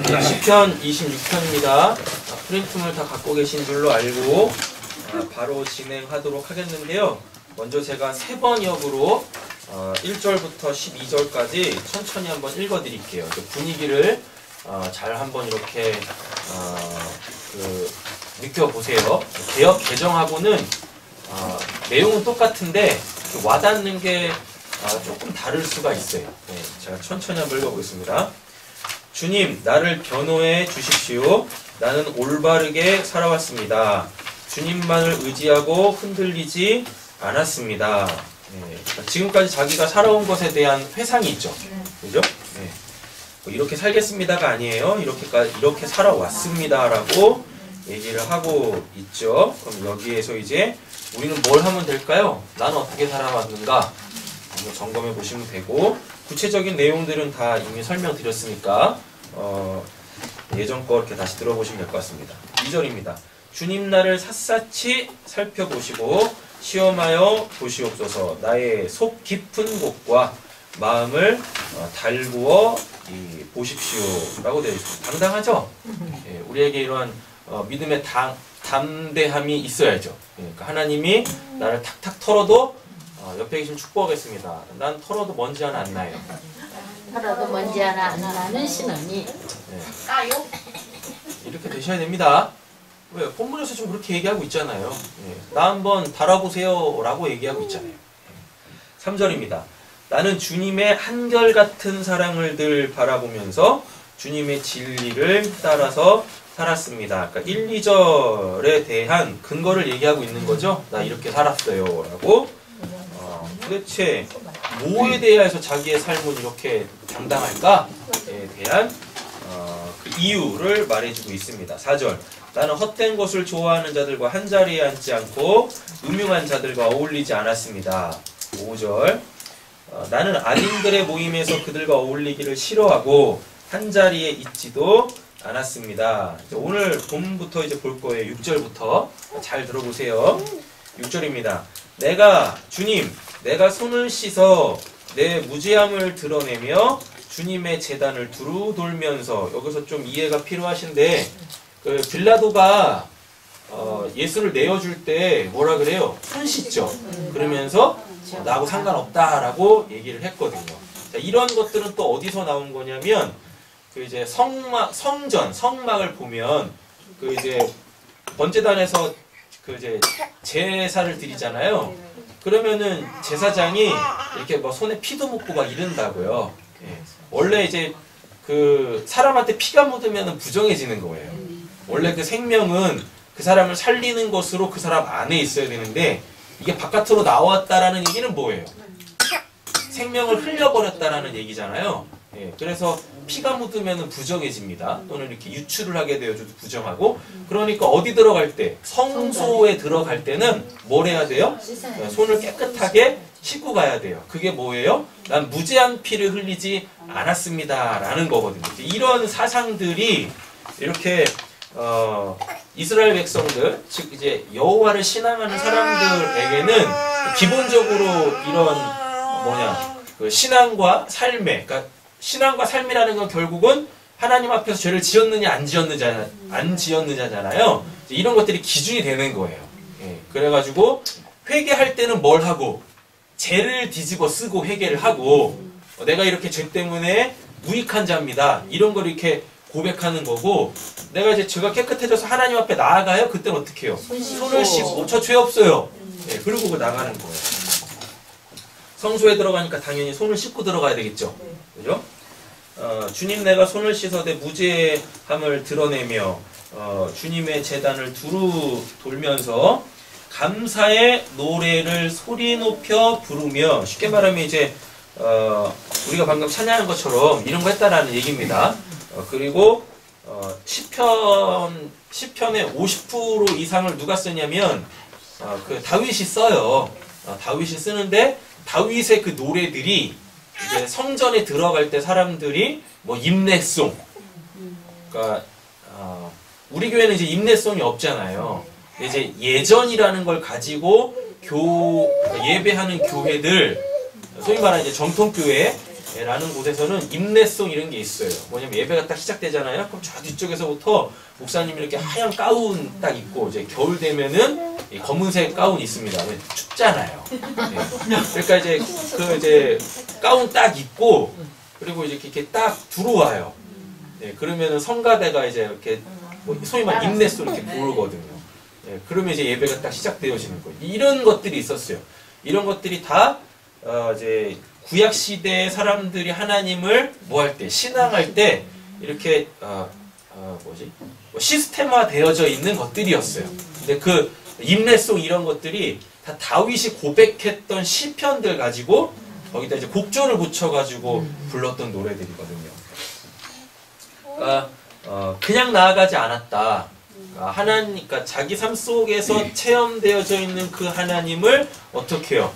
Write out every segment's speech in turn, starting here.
시편 26편입니다. 프린트물 다 갖고 계신 줄로 알고 바로 진행하도록 하겠는데요. 먼저 제가 3번역으로 1절부터 12절까지 천천히 한번 읽어드릴게요. 분위기를 잘 한번 이렇게 느껴보세요. 개역 개정하고는 내용은 똑같은데 와닿는 게 조금 다를 수가 있어요. 네, 제가 천천히 한번 읽어보겠습니다. 주님, 나를 변호해 주십시오. 나는 올바르게 살아왔습니다. 주님만을 의지하고 흔들리지 않았습니다. 네, 지금까지 자기가 살아온 것에 대한 회상이 있죠. 그죠? 네. 뭐 이렇게 살겠습니다가 아니에요. 이렇게 살아왔습니다라고 얘기를 하고 있죠. 그럼 여기에서 이제 우리는 뭘 하면 될까요? 나는 어떻게 살아왔는가? 한번 점검해 보시면 되고, 구체적인 내용들은 다 이미 설명드렸으니까 예전 거 이렇게 다시 들어보시면 될 것 같습니다. 2절입니다. 주님 나를 샅샅이 살펴보시고 시험하여 보시옵소서. 나의 속 깊은 곳과 마음을 달구어 보십시오 라고 되어 있습니다. 당당하죠? 예, 우리에게 이러한 믿음의 담대함이 있어야죠. 그러니까 하나님이 나를 탁탁 털어도 옆에 계시면 축복하겠습니다. 난 털어도 먼지 하나 안 나요. 털어도 먼지 하나 안 나는 신언이. 네. 이렇게 되셔야 됩니다. 왜? 본문에서 지금 그렇게 얘기하고 있잖아요. 네. 나 한번 달아보세요 라고 얘기하고 있잖아요. 3절입니다. 나는 주님의 한결같은 사랑을 늘 바라보면서 주님의 진리를 따라서 살았습니다. 그러니까 1, 2절에 대한 근거를 얘기하고 있는 거죠. 나 이렇게 살았어요 라고. 도대체 뭐에 대해서 자기의 삶은 이렇게 당당할까에 대한 그 이유를 말해주고 있습니다. 4절. 나는 헛된 것을 좋아하는 자들과 한자리에 앉지 않고 음흉한 자들과 어울리지 않았습니다. 5절. 나는 아린들의 모임에서 그들과 어울리기를 싫어하고 한자리에 있지도 않았습니다. 오늘 본문부터 이제 볼 거예요. 6절부터 잘 들어보세요. 6절입니다. 주님, 내가 손을 씻어 내 무죄함을 드러내며 주님의 제단을 두루 돌면서, 여기서 좀 이해가 필요하신데, 빌라도가 예수를 내어줄 때 뭐라 그래요? 손 씻죠. 그러면서 나하고 상관없다라고 얘기를 했거든요. 자, 이런 것들은 또 어디서 나온 거냐면, 이제 성막을 보면 이제 번제단에서 이제 제사를 드리잖아요. 그러면은 제사장이 이렇게 뭐 손에 피도 묻고 막 이른다고요. 예. 원래 이제 사람한테 피가 묻으면 부정해지는 거예요. 원래 그 생명은 그 사람을 살리는 것으로 그 사람 안에 있어야 되는데, 이게 바깥으로 나왔다라는 얘기는 뭐예요? 생명을 흘려버렸다라는 얘기잖아요. 예. 그래서 피가 묻으면 부정해집니다. 또는 이렇게 유출을 하게 되어줘도 부정하고. 그러니까 어디 들어갈 때, 성소에 들어갈 때는 뭘 해야 돼요? 손을 깨끗하게 씻고 가야 돼요. 그게 뭐예요? 난 무죄한 피를 흘리지 않았습니다 라는 거거든요. 이런 사상들이 이렇게 이스라엘 백성들, 즉 이제 여호와를 신앙하는 사람들에게는 기본적으로 이런 신앙과 삶에, 그러니까 신앙과 삶이라는 건 결국은 하나님 앞에서 죄를 지었느냐 안 지었느냐잖아요. 이런 것들이 기준이 되는 거예요. 예, 그래가지고 회개할 때는 뭘 하고, 죄를 뒤집어 쓰고 회개를 하고, 내가 이렇게 죄 때문에 무익한 자입니다, 이런 걸 이렇게 고백하는 거고, 내가 이제 죄가 깨끗해져서 하나님 앞에 나아가요. 그때는 어떻게 해요? 손을 씻고, 저 죄 없어요. 예, 그리고 나가는 거예요. 성소에 들어가니까 당연히 손을 씻고 들어가야 되겠죠. 그죠? 주님, 내가 손을 씻어 내 무죄함을 드러내며 주님의 제단을 두루 돌면서 감사의 노래를 소리 높여 부르며, 쉽게 말하면 이제 우리가 방금 찬양한 것처럼 이런 거 했다라는 얘기입니다. 그리고 시편의 50% 이상을 누가 쓰냐면 다윗이 써요. 다윗이 쓰는데, 다윗의 그 노래들이 이제 성전에 들어갈 때 사람들이 뭐 임내송, 그러니까 우리 교회는 이제 임내송이 없잖아요. 이제 예전이라는 걸 가지고 예배하는 교회들, 소위 말하는 이제 정통교회, 라는 곳에서는 임례송 이런 게 있어요. 뭐냐면 예배가 딱 시작되잖아요. 그럼 저 뒤쪽에서부터 목사님이 이렇게 하얀 가운 딱 입고 이제 겨울 되면은 이 검은색 가운 있습니다. 왜? 춥잖아요. 그러니까 이제 가운 딱 입고 그리고 이제 이렇게 딱 들어와요. 그러면은 성가대가 이제 이렇게 뭐 소위 말 임례송 이렇게 부르거든요. 그러면 이제 예배가 딱 시작되어지는 거예요. 이런 것들이 있었어요. 이런 것들이 다 이제 구약 시대의 사람들이 하나님을 뭐 할 때, 신앙할 때 이렇게 시스템화 되어져 있는 것들이었어요. 근데 그 임례송 이런 것들이 다 다윗이 고백했던 시편들 가지고 거기다 이제 곡조를 붙여가지고 불렀던 노래들이거든요. 그러니까 그냥 나아가지 않았다. 그러니까 자기 삶 속에서 체험되어져 있는 그 하나님을 어떻게 해요?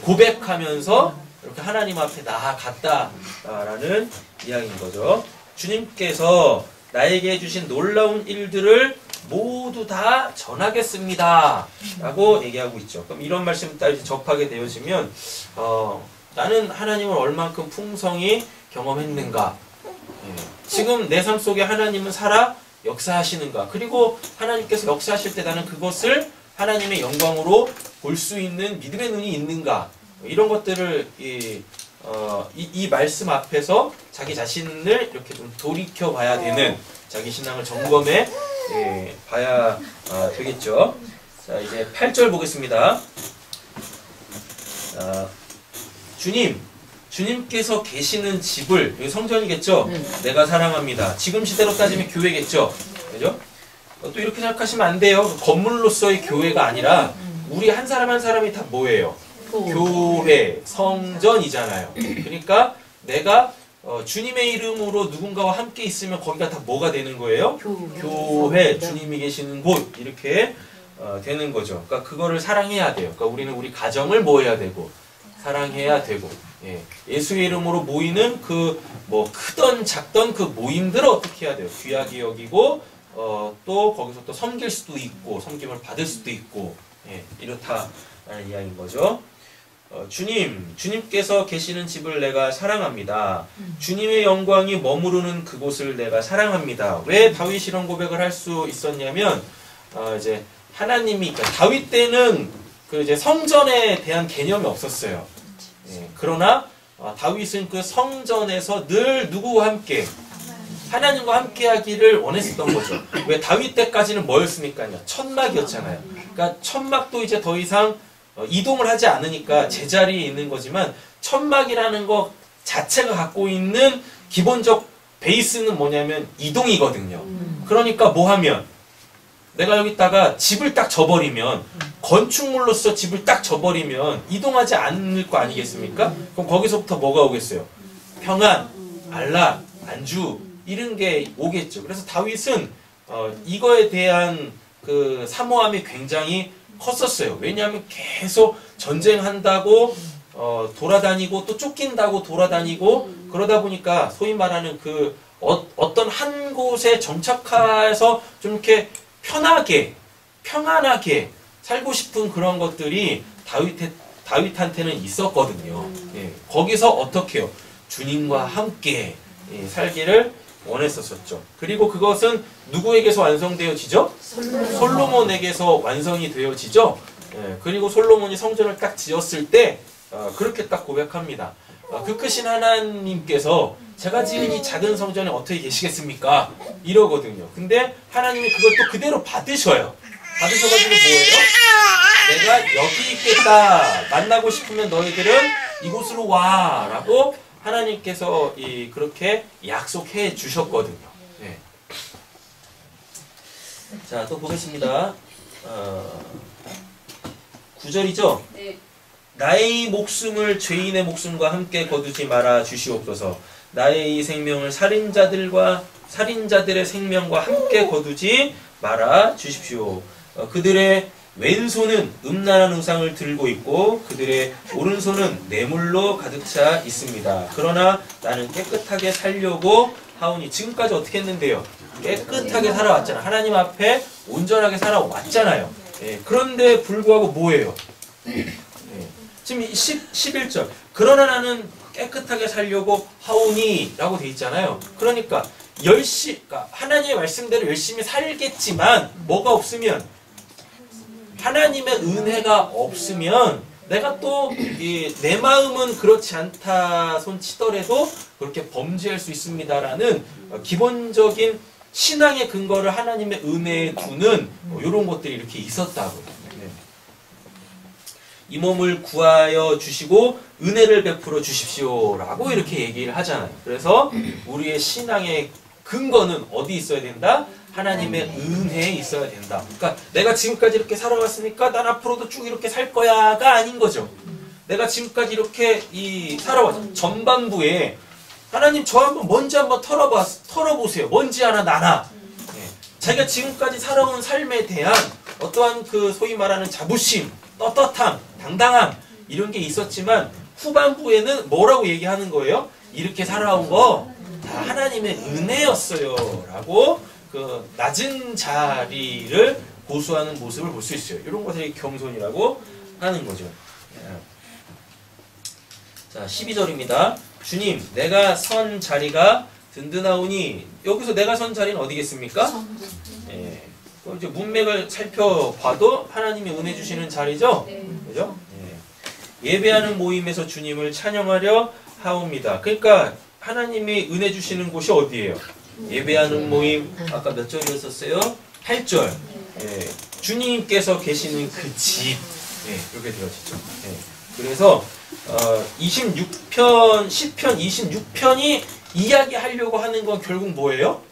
고백하면서 이렇게 하나님 앞에 나아갔다라는 이야기인 거죠. 주님께서 나에게 해주신 놀라운 일들을 모두 다 전하겠습니다 라고 얘기하고 있죠. 그럼 이런 말씀 딱 이제 접하게 되어지면 나는 하나님을 얼만큼 풍성히 경험했는가, 지금 내 삶 속에 하나님은 살아 역사하시는가, 그리고 하나님께서 역사하실 때 나는 그것을 하나님의 영광으로 볼 수 있는 믿음의 눈이 있는가, 이런 것들을 이 말씀 앞에서 자기 자신을 이렇게 좀 돌이켜 봐야 되는, 자기 신앙을 점검해 봐야 되겠죠. 자, 이제 8절 보겠습니다. 주님께서 계시는 집을, 여기 성전이겠죠? 내가 사랑합니다. 지금 시대로 따지면 교회겠죠? 그죠? 또 이렇게 생각하시면 안 돼요. 건물로서의 교회가 아니라 우리 한 사람 한 사람이 다 뭐예요? 교회, 성전이잖아요. 그러니까 내가 주님의 이름으로 누군가와 함께 있으면 거기가 다 뭐가 되는 거예요? 교회, 주님이 계시는 곳, 이렇게 되는 거죠. 그러니까 그거를 사랑해야 돼요. 그러니까 우리는 우리 가정을 뭐 해야 되고 사랑해야 되고, 예수의 이름으로 모이는 그 뭐 크던 작던 그 모임들을 어떻게 해야 돼요? 귀하게 여기고 또 거기서 또 섬길 수도 있고 섬김을 받을 수도 있고, 이렇다라는 이야기인 거죠. 주님께서 계시는 집을 내가 사랑합니다. 주님의 영광이 머무르는 그곳을 내가 사랑합니다. 왜 다윗이 이런 고백을 할 수 있었냐면, 이제 하나님이, 그러니까 다윗 때는 그 이제 성전에 대한 개념이 없었어요. 그러나 다윗은 그 성전에서 늘 누구와 함께, 하나님과 함께 하기를 원했었던 거죠. 왜? 다윗 때까지는 뭐였으니까요? 천막이었잖아요. 그러니까 천막도 이제 더 이상 이동을 하지 않으니까 제자리에 있는 거지만, 천막이라는 것 자체가 갖고 있는 기본적 베이스는 뭐냐면 이동이거든요. 그러니까 뭐 하면, 내가 여기다가 집을 딱 져버리면, 건축물로서 집을 딱 져버리면 이동하지 않을 거 아니겠습니까? 그럼 거기서부터 뭐가 오겠어요? 평안, 안락, 안주, 이런 게 오겠죠. 그래서 다윗은 이거에 대한 그 사모함이 굉장히 컸었어요. 왜냐하면 계속 전쟁한다고 돌아다니고 또 쫓긴다고 돌아다니고, 그러다 보니까 소위 말하는 그 어떤 한 곳에 정착해서 좀 이렇게 평안하게 살고 싶은 그런 것들이 다윗한테는 있었거든요. 거기서 어떻게 해요? 주님과 함께 살기를 원했었죠. 그리고 그것은 누구에게서 완성되어지죠? 솔로몬에게서 완성이 되어지죠. 그리고 솔로몬이 성전을 딱 지었을 때 그렇게 딱 고백합니다. 그 크신 하나님께서 제가 지은 이 작은 성전에 어떻게 계시겠습니까? 이러거든요. 근데 하나님이 그걸 또 그대로 받으셔요. 받으셔가지고 뭐예요? 내가 여기 있겠다. 만나고 싶으면 너희들은 이곳으로 와. 라고 하나님께서 그렇게 약속해 주셨거든요. 자, 또 보겠습니다. 9절이죠? 네. 나의 목숨을 죄인의 목숨과 함께 거두지 말아 주시옵소서. 나의 이 생명을 살인자들의 생명과 함께 거두지 말아 주십시오. 그들의 왼손은 음란한 우상을 들고 있고 그들의 오른손은 뇌물로 가득 차 있습니다. 그러나 나는 깨끗하게 살려고 하오니. 지금까지 어떻게 했는데요? 깨끗하게 살아왔잖아. 하나님 앞에 온전하게 살아왔잖아요. 그런데 불구하고 뭐예요? 지금 11절. 그러나 나는 깨끗하게 살려고 하오니라고 돼 있잖아요. 그러니까 그러니까 하나님의 말씀대로 열심히 살겠지만 뭐가 없으면 하나님의 은혜가 없으면 내가 또 내 마음은 그렇지 않다 손 치더라도 그렇게 범죄할 수 있습니다라는 기본적인 신앙의 근거를 하나님의 은혜에 두는 이런 것들이 이렇게 있었다고요. 네. 이 몸을 구하여 주시고 은혜를 베풀어 주십시오라고 이렇게 얘기를 하잖아요. 그래서 우리의 신앙의 근거는 어디 있어야 된다? 하나님의 은혜에 있어야 된다. 그러니까 내가 지금까지 이렇게 살아왔으니까 난 앞으로도 쭉 이렇게 살 거야가 아닌 거죠. 내가 지금까지 이렇게 살아왔죠. 전반부에 하나님 저 한번 먼지 한번 털어보세요. 먼지 하나 나나. 예. 자기가 지금까지 살아온 삶에 대한 어떠한 그 소위 말하는 자부심, 떳떳함, 당당함 이런 게 있었지만 후반부에는 뭐라고 얘기하는 거예요? 이렇게 살아온 거 다 하나님의 은혜였어요. 라고 그 낮은 자리를 고수하는 모습을 볼 수 있어요. 이런 것들이 겸손이라고 하는 거죠. 자, 12절입니다. 주님, 내가 선 자리가 든든하오니 여기서 내가 선 자리는 어디겠습니까? 예. 이제 문맥을 살펴봐도 하나님이 은혜 주시는 자리죠? 그죠? 예. 예배하는 모임에서 주님을 찬양하려 하옵니다. 그러니까 하나님이 은혜 주시는 곳이 어디예요? 예배하는 모임, 아까 몇 절이었었어요? 8절. 예. 주님께서 계시는 그 집. 예. 이렇게 되어지죠. 예. 그래서 26편, 10편, 26편이 이야기하려고 하는 건 결국 뭐예요?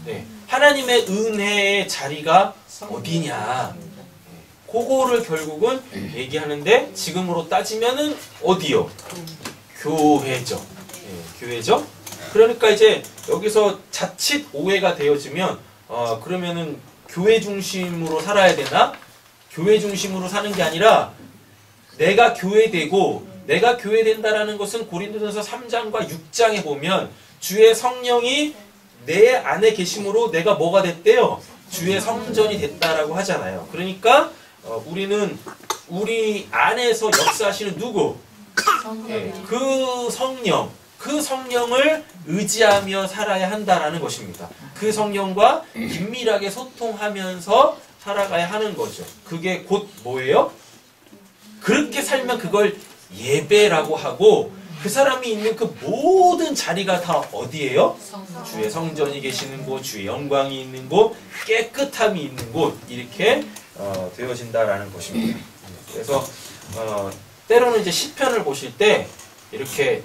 네. 하나님의 은혜의 자리가 어디냐. 그거를 결국은 얘기하는데 지금으로 따지면은 어디요? 교회죠. 네, 교회죠. 그러니까 이제 여기서 자칫 오해가 되어지면 그러면은 교회 중심으로 살아야 되나? 교회 중심으로 사는 게 아니라 내가 교회되고 내가 교회된다라는 것은 고린도전서 3장과 6장에 보면 주의 성령이 내 안에 계심으로 내가 뭐가 됐대요? 주의 성전이 됐다라고 하잖아요. 그러니까 우리는 우리 안에서 역사하시는 누구? 네, 그 성령을 의지하며 살아야 한다라는 것입니다. 그 성령과 긴밀하게 소통하면서 살아가야 하는 거죠. 그게 곧 뭐예요? 그렇게 살면 그걸 예배라고 하고 그 사람이 있는 그 모든 자리가 다 어디예요? 주의 성전이 계시는 곳, 주의 영광이 있는 곳, 깨끗함이 있는 곳 이렇게 되어진다라는 것입니다. 그래서 때로는 이제 시편을 보실 때 이렇게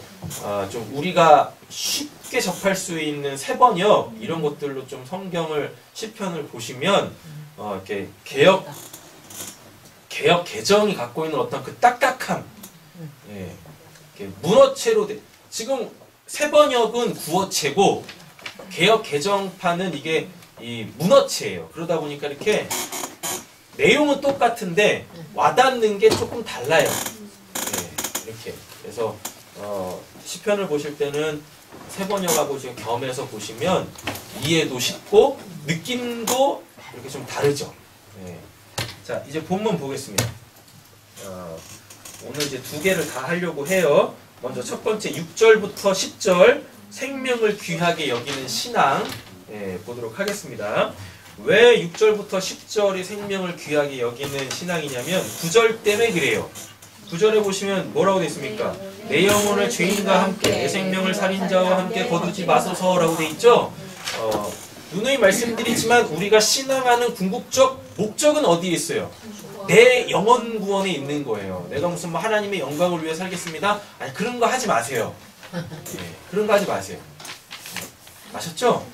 좀 우리가 쉽게 접할 수 있는 세번역 이런 것들로 좀 성경을 시편을 보시면 이렇게 개역 개정이 갖고 있는 어떤 그 딱딱함, 예, 이렇게 문어체로 지금 세번역은 구어체고 개역 개정판은 이게 이 문어체예요. 그러다 보니까 이렇게 내용은 똑같은데 와닿는 게 조금 달라요. 예, 이렇게 그래서 시편을 보실 때는 세번역하고 지금 겸해서 보시면 이해도 쉽고 느낌도 이렇게 좀 다르죠. 예. 자, 이제 본문 보겠습니다. 오늘 이제 두 개를 다 하려고 해요. 먼저 첫 번째 6절부터 10절 생명을 귀하게 여기는 신앙 보도록 하겠습니다. 왜 6절부터 10절이 생명을 귀하게 여기는 신앙이냐면 9절 때문에 그래요. 9절에 보시면 뭐라고 되어 있습니까? 내 영혼을 죄인과 함께 내 생명을 살인자와 함께 거두지 마소서라고 되어 있죠. 누누이 말씀드리지만 우리가 신앙하는 궁극적 목적은 어디에 있어요? 내 영혼 구원에 있는 거예요. 내가 무슨 뭐 하나님의 영광을 위해 살겠습니다. 아니 그런 거 하지 마세요. 그런 거 하지 마세요. 아셨죠?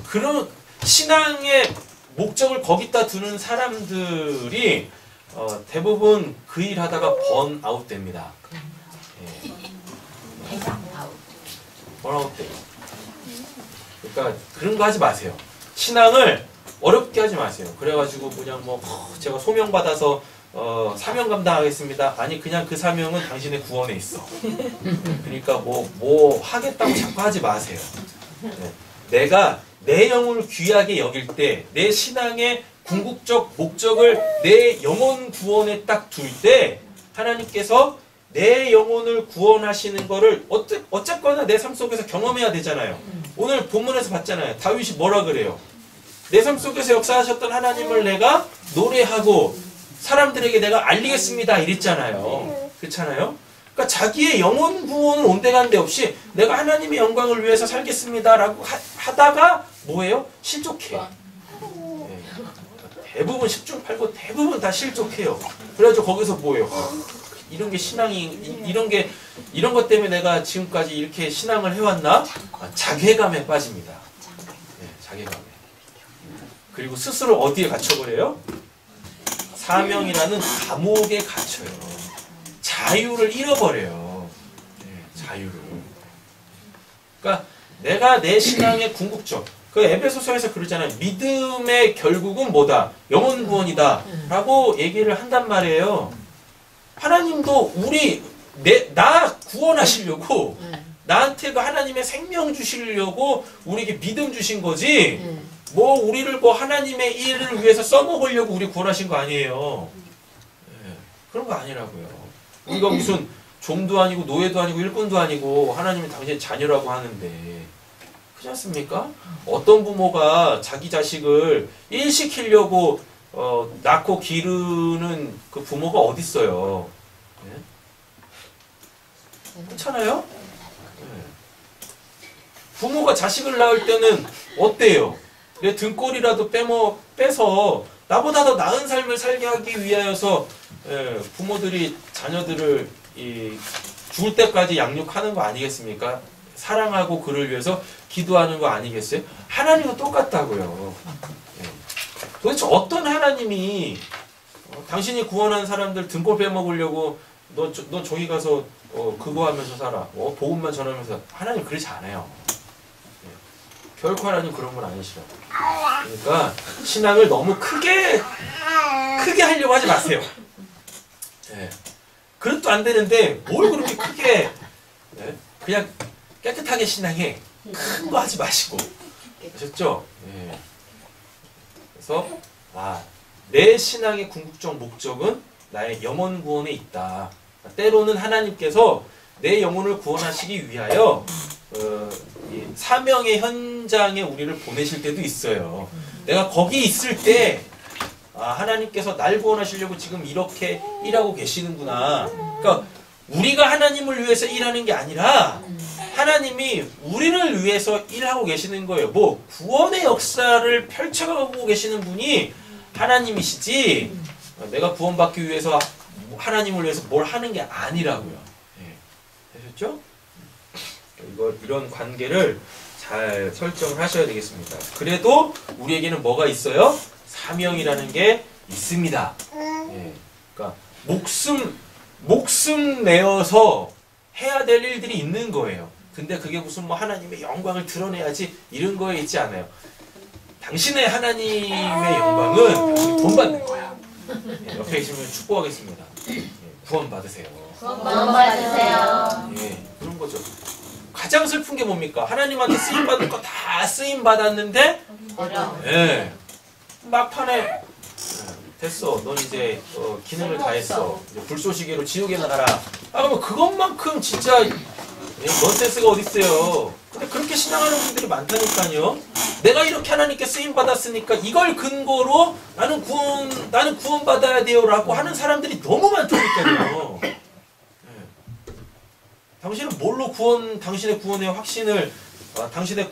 그런 신앙의 목적을 거기다 두는 사람들이 대부분 그 일 하다가 번아웃 됩니다. 번아웃 돼요. 그러니까 그런 거 하지 마세요. 신앙을 어렵게 하지 마세요. 그래가지고 그냥 뭐 제가 소명 받아서 사명 감당하겠습니다. 아니 그냥 그 사명은 당신의 구원에 있어. 그러니까 뭐 하겠다고 자꾸 하지 마세요. 네. 내가 내 영혼을 귀하게 여길 때 내 신앙의 궁극적 목적을 내 영혼 구원에 딱 둘 때 하나님께서 내 영혼을 구원하시는 거를 어쨌거나 내 삶 속에서 경험해야 되잖아요. 오늘 본문에서 봤잖아요. 다윗이 뭐라 그래요? 내 삶 속에서 역사하셨던 하나님을 내가 노래하고 사람들에게 내가 알리겠습니다 이랬잖아요. 그렇잖아요. 그러니까 자기의 영혼 구원은 온데간데 없이 내가 하나님의 영광을 위해서 살겠습니다라고 하다가 뭐예요? 실족해. 네. 대부분 10중 8구 대부분 다 실족해요. 그래가지고 거기서 뭐예요? 이런 게 신앙이 이런 것 때문에 내가 지금까지 이렇게 신앙을 해왔나? 자괴감에 빠집니다. 네, 자괴감에. 그리고 스스로 어디에 갇혀버려요? 사명이라는 감옥에 갇혀요. 자유를 잃어버려요. 네, 자유를. 그러니까 내가 내 신앙의 궁극적. 그 에베소서에서 그러잖아요. 믿음의 결국은 뭐다? 영혼 구원이다. 라고 얘기를 한단 말이에요. 하나님도 나 구원하시려고 나한테 그 하나님의 생명 주시려고 우리에게 믿음 주신 거지. 뭐 우리를 뭐 하나님의 일을 위해서 써먹으려고 우리 구원하신 거 아니에요. 네, 그런 거 아니라고요. 우리가 무슨 종도 아니고 노예도 아니고 일꾼도 아니고 하나님이 당신의 자녀라고 하는데 그렇지 않습니까? 어떤 부모가 자기 자식을 일시키려고 낳고 기르는 그 부모가 어디 있어요? 네? 그렇잖아요? 네. 부모가 자식을 낳을 때는 어때요? 내 등골이라도 빼서 나보다 더 나은 삶을 살게 하기 위하여서 부모들이 자녀들을 죽을 때까지 양육하는 거 아니겠습니까? 사랑하고 그를 위해서 기도하는 거 아니겠어요? 하나님도 똑같다고요. 도대체 어떤 하나님이 당신이 구원한 사람들 등골 빼먹으려고 너 저기 가서 그거 하면서 살아. 복음만 전하면서 하나님 그러지 않아요. 결코 하나님 그런 건 아니시라고. 그러니까 신앙을 너무 크게 하려고 하지 마세요. 네. 그것도 안 되는데 뭘 그렇게 크게 네. 그냥 깨끗하게 신앙해. 큰 거 하지 마시고. 아셨죠? 네. 그래서 내 신앙의 궁극적 목적은 나의 영혼 구원에 있다. 때로는 하나님께서 내 영혼을 구원하시기 위하여 이 사명의 현장에 우리를 보내실 때도 있어요. 내가 거기 있을 때 하나님께서 날 구원하시려고 지금 이렇게 일하고 계시는구나. 그러니까 우리가 하나님을 위해서 일하는 게 아니라 하나님이 우리를 위해서 일하고 계시는 거예요. 뭐 구원의 역사를 펼쳐가고 계시는 분이 하나님이시지 내가 구원받기 위해서 하나님을 위해서 뭘 하는 게 아니라고요. 네. 되셨죠? 이런 관계를 잘 설정을 하셔야 되겠습니다. 그래도 우리에게는 뭐가 있어요? 사명이라는 게 있습니다. 네. 그러니까 목숨 내어서 해야 될 일들이 있는 거예요. 근데 그게 무슨 뭐 하나님의 영광을 드러내야지 이런 거에 있지 않아요. 당신의 하나님의 영광은 당신이 돈 받는 거야. 네, 옆에 계시면 축복하겠습니다. 네, 구원 받으세요. 구원 받으세요. 예, 그런 거죠. 가장 슬픈 게 뭡니까? 하나님한테 쓰임 받을 거 다 쓰임 받았는데, 예, 막판에 됐어. 넌 이제 기능을 다 했어. 이제 불쏘시개로 지옥에 나가라. 그러면 그것만큼 진짜 넌센스가 어디 있어요? 근데 그렇게 신앙하는 분들이 많다니까요. 내가 이렇게 하나님께 쓰임 받았으니까 이걸 근거로 나는 구원 받아야 돼요라고 하는 사람들이 너무 많다니까요. 당신은 뭘로 당신의 구원의 확신을 당신이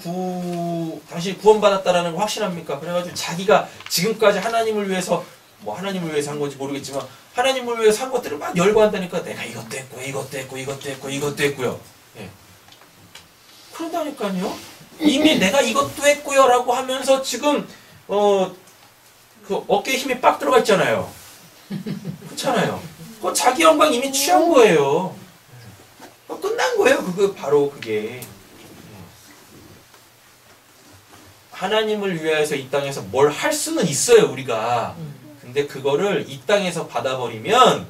구원받았다라는 걸 확신합니까? 그래가지고 자기가 지금까지 하나님을 위해서 하나님을 위해서 한 건지 모르겠지만 하나님을 위해서 한 것들을 막 열거한다니까 내가 이것도 했고 이것도 했고 이것도 했고 이것도 했고요. 예. 그런다니까요. 이미 내가 이것도 했고요 라고 하면서 지금 그 어깨에 힘이 빡 들어가 있잖아요. 그렇잖아요. 그거 자기 영광 이미 취한 거예요. 끝난 거예요. 바로 그게. 하나님을 위해서 이 땅에서 뭘 할 수는 있어요, 우리가. 근데 그거를 이 땅에서 받아버리면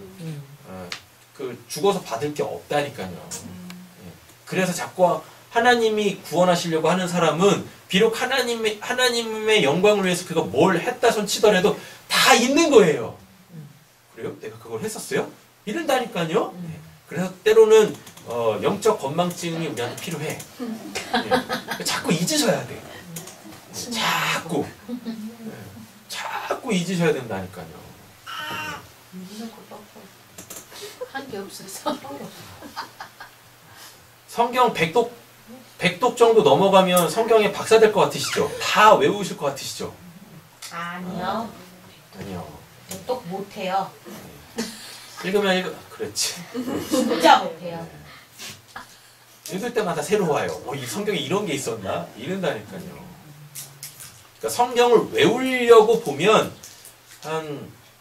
죽어서 받을 게 없다니까요. 그래서 자꾸 하나님이 구원하시려고 하는 사람은 비록 하나님의 영광을 위해서 그가 뭘 했다 손 치더라도 다 있는 거예요. 그래요? 내가 그걸 했었어요? 이런다니까요. 그래서 때로는 영적 건망증이 우리한테 필요해. 자꾸 잊으셔야 돼. 자꾸 잊으셔야 된다니까요. 한 게 없어서. 성경 100독 정도 넘어가면 성경에 박사 될 것 같으시죠? 다 외우실 것 같으시죠? 아니요. 아니요. 똑 못해요. 읽으면 그렇지. 진짜 못해요. 읽을 때마다 새로워요. 이 성경에 이런 게 있었나? 이런다니까요. 그러니까 성경을 외우려고 보면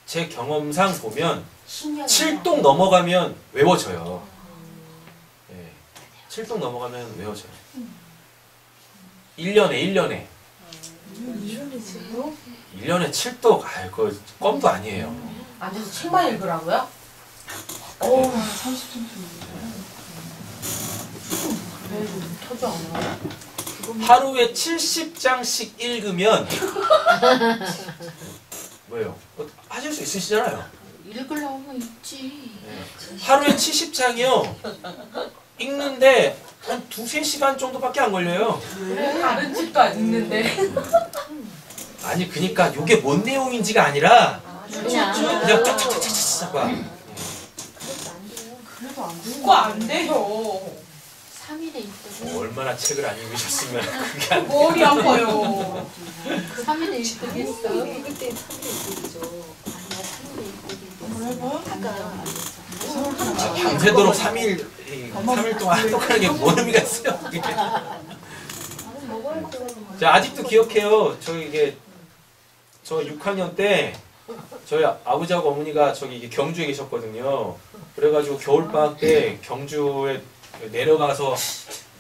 제 경험상 보면 7독 넘어가면 외워져요. 7독 넘어가면 외워져요. 1년에 7독, 그거 껌도 아니에요. 앉아서 책만 읽으라고요? 오, 30점 터져 안 나와요? 하루에 70장씩 읽으면 뭐예요? 하실 수 있으시잖아요. 읽으려면 있지. 하루에 70장이요. 읽는데 한 2-3시간 정도밖에 안 걸려요. 다른 집도 안 읽는데. 아니 그니까 이게 뭔 내용인지가 아니라 그냥 그냥 쫙쫙쫙쫙쫙 봐. 그래도 안 돼요. 그거 안 돼요. 3일에 읽더니 얼마나 책을 안 읽으셨으면 그게 안 돼. 머리 아파요. 3일에 읽더니 했어. 읽을 때 3일 읽죠. 아니야 3일에 읽더니 한번 해봐. 아까 밤새도록 3일 동안 똑하는 게 뭔 의미가 있어요? 그게. 자, 아직도 기억해요. 저 6학년 때 저희 아버지하고 어머니가 저기 경주에 계셨거든요. 그래가지고 겨울방학 때 경주에 내려가서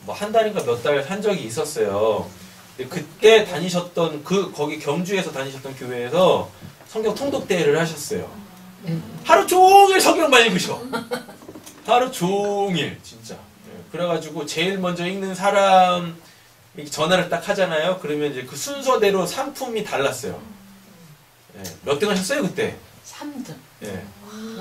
뭐 한 달인가 몇 달 한 적이 있었어요. 근데 그때 다니셨던 거기 경주에서 다니셨던 교회에서 성경 통독대회를 하셨어요. 하루 종일 성경만 읽으셔. 하루 종일 진짜. 그래가지고 제일 먼저 읽는 사람 전화를 딱 하잖아요. 그러면 이제 그 순서대로 상품이 달랐어요. 몇 등 하셨어요 그때? 3등.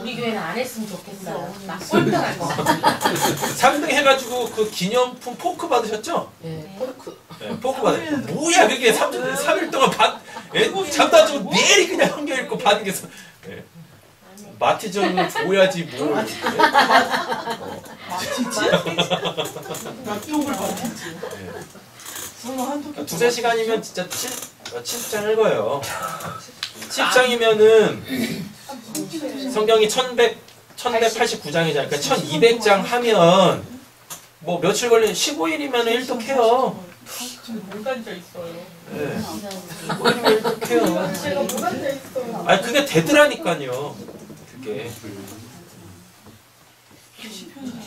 우리 교회는 안 했으면 좋겠어요. 나 꼴등할 것 같아. 3등 해가지고 그 기념품 포크 받으셨죠? 포크. 포크 받으셨. 뭐야 그게 3일 동안 잠도 안 자고 내일이 그냥 성경 읽고 받은 게 마티즈는 줘야지 뭘. 마티지? 약속을 마티지. 설마 한두 개. 2-3시간이면 진짜 7장 읽어요. 10장이면은 성경이 1189장이잖아요. 그러니까 1200장 하면 뭐 며칠 걸리는 15일이면 일독해요. 못 앉아 있어요. 15일이면 일독해요. 제가 못 앉아 있어요. 아니 그게 되더라니까요. 그게.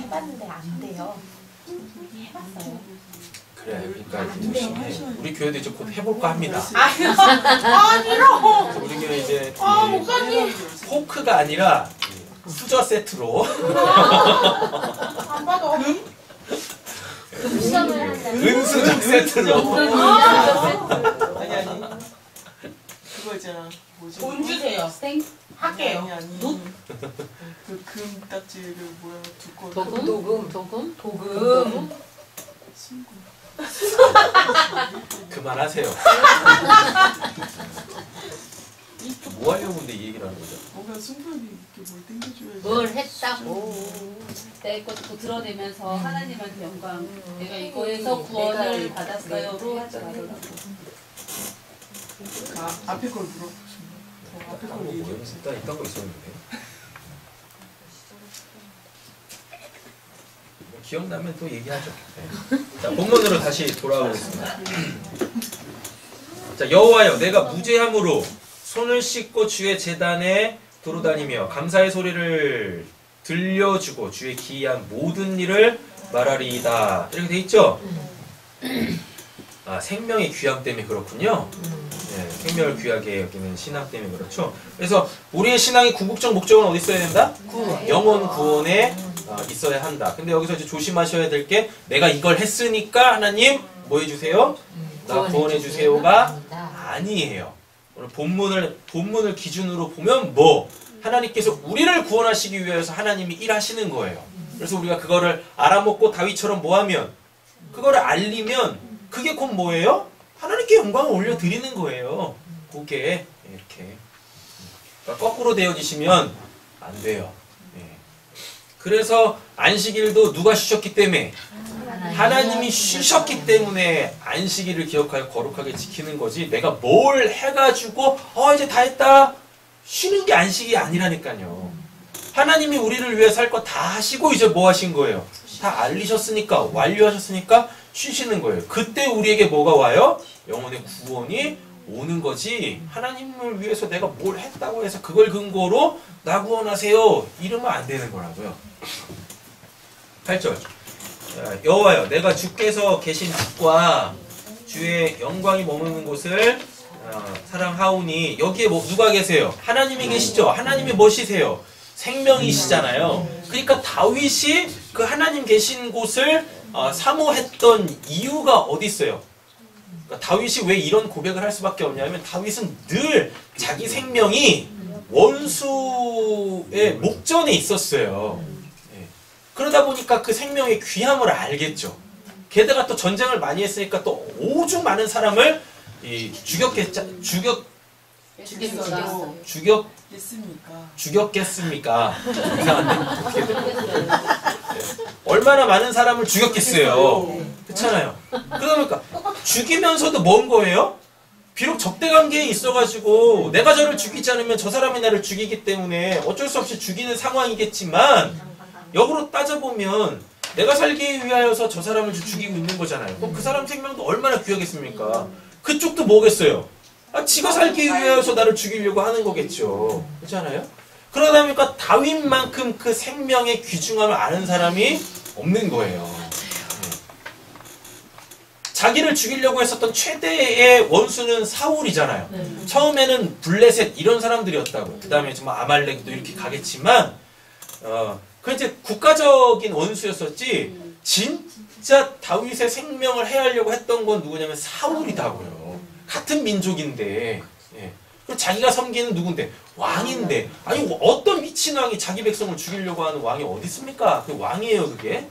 해봤는데 안 돼요. 해봤어요. 그래, 그러니까 열심히 우리 교회도 이제 곧 해볼까 합니다. 아니라고. 그래서 우리 교회 이제 목사님. 포크가 아니라 수저 세트로 안 받아. 금성을 한다. 은수저 세트로. 아니. 그거 있잖아. 뭐지? 돈 주세요. 할게요. 아니. 그 딱지 그 뭐야 두꺼운. 도금. 도금. 친구. 그만하세요. 뭐 하려고 근데 이 얘기를 하는 거죠? 뭔가 승부욕이 이렇게 뭘 땡겨줘야지. 뭘 했다고. 내 것도 드러내면서 하나님한테 영광 내가 이거에서 구원을 받았어요로 하지 말라고. 앞에 걸 물어. 앞에 걸 얘기해. 일단 이딴 거 있었는데. 기억나면 또 얘기하죠. 자, 본문으로 다시 돌아오겠습니다. 자, 여호와여, 내가 무죄함으로 손을 씻고 주의 제단에 도로다니며 감사의 소리를 들려주고 주의 기이한 모든 일을 말하리이다. 이렇게 돼 있죠? 생명의 귀함 때문에 그렇군요. 생명을 귀하게 여기는 신앙 때문에 그렇죠. 그래서 우리의 신앙의 궁극적 목적은 어디 있어야 된다? 영혼 구원에 있어야 한다. 근데 여기서 이제 조심하셔야 될 게 내가 이걸 했으니까 하나님 뭐 해주세요? 나 구원해 주세요가 아니에요. 오늘 본문을 기준으로 보면 뭐 하나님께서 우리를 구원하시기 위해서 하나님이 일하시는 거예요. 그래서 우리가 그거를 알아먹고 다윗처럼 뭐하면 그거를 알리면 그게 곧 뭐예요? 하나님께 영광을 올려드리는 거예요. 그게 이렇게 그러니까 거꾸로 되어지시면 안 돼요. 그래서 안식일도 누가 쉬셨기 때문에 하나님이 쉬셨기 때문에 안식일을 기억하여 거룩하게 지키는 거지 내가 뭘 해가지고 이제 다 했다 쉬는 게 안식이 아니라니까요. 하나님이 우리를 위해서 할 거 다 하시고 이제 뭐 하신 거예요? 다 알리셨으니까 완료하셨으니까 쉬시는 거예요. 그때 우리에게 뭐가 와요? 영혼의 구원이 오는 거지 하나님을 위해서 내가 뭘 했다고 해서 그걸 근거로 나 구원하세요 이러면 안 되는 거라고요. 8절 여호와여 내가 주께서 계신 집과 주의 영광이 머무는 곳을 사랑하오니 여기에 누가 계세요? 하나님이 계시죠? 하나님이 뭐시세요? 생명이시잖아요. 그러니까 다윗이 그 하나님 계신 곳을 사모했던 이유가 어디 있어요? 그러니까 다윗이 왜 이런 고백을 할 수밖에 없냐면 다윗은 늘 자기 생명이 원수의 목전에 있었어요. 그러다 보니까 그 생명의 귀함을 알겠죠. 게다가 또 전쟁을 많이 했으니까 또 오죽 많은 사람을 죽였겠습니까? 이상한데? 어떻게 돼? 얼마나 많은 사람을 죽였겠어요. 그렇잖아요. 그러다 보니까 죽이면서도 뭔 거예요? 비록 적대관계에 있어가지고 내가 저를 죽이지 않으면 저 사람이 나를 죽이기 때문에 어쩔 수 없이 죽이는 상황이겠지만 역으로 따져보면 내가 살기 위하여서 저 사람을 죽이고 있는 거잖아요. 그럼 그 사람 생명도 얼마나 귀하겠습니까? 그쪽도 뭐겠어요? 지가 살기 위해서 나를 죽이려고 하는 거겠죠. 그렇잖아요? 그러다 보니까 다윗만큼 그 생명의 귀중함을 아는 사람이 없는 거예요. 자기를 죽이려고 했었던 최대의 원수는 사울이잖아요. 처음에는 블레셋 이런 사람들이었다고요. 그 다음에 정말 아말렉도 이렇게 가겠지만 그 이제 국가적인 원수였었지 진짜 다윗의 생명을 해하려고 했던 건 누구냐면 사울이다고요. 같은 민족인데 그리고 자기가 섬기는 누군데? 왕인데 아니 어떤 미친 왕이 자기 백성을 죽이려고 하는 왕이 어디 있습니까? 그 왕이에요 그게.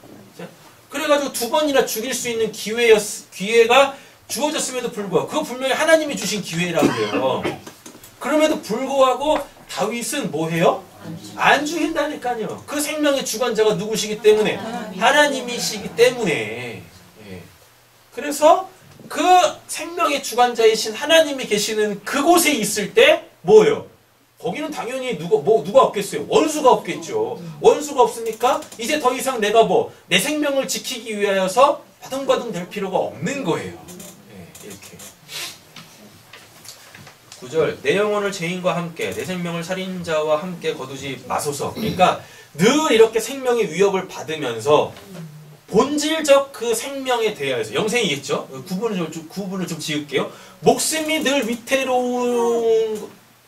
그래가지고 2번이나 죽일 수 있는 기회가 주어졌음에도 불구하고 그거 분명히 하나님이 주신 기회라고요. 그럼에도 불구하고 다윗은 뭐해요? 안 죽인다니까요. 그 생명의 주관자가 누구시기 때문에? 하나님이시기 때문에. 그래서 그 생명의 주관자이신 하나님이 계시는 그곳에 있을 때 뭐예요? 거기는 당연히 누가 없겠어요? 원수가 없겠죠. 원수가 없으니까 이제 더 이상 내가 내 생명을 지키기 위하여서 바둥바둥 될 필요가 없는 거예요. 이렇게. 9절 내 영혼을 죄인과 함께 내 생명을 살인자와 함께 거두지 마소서. 그러니까 늘 이렇게 생명의 위협을 받으면서 본질적 그 생명에 대하여서 영생이겠죠? 구분을 좀 지을게요. 목숨이 늘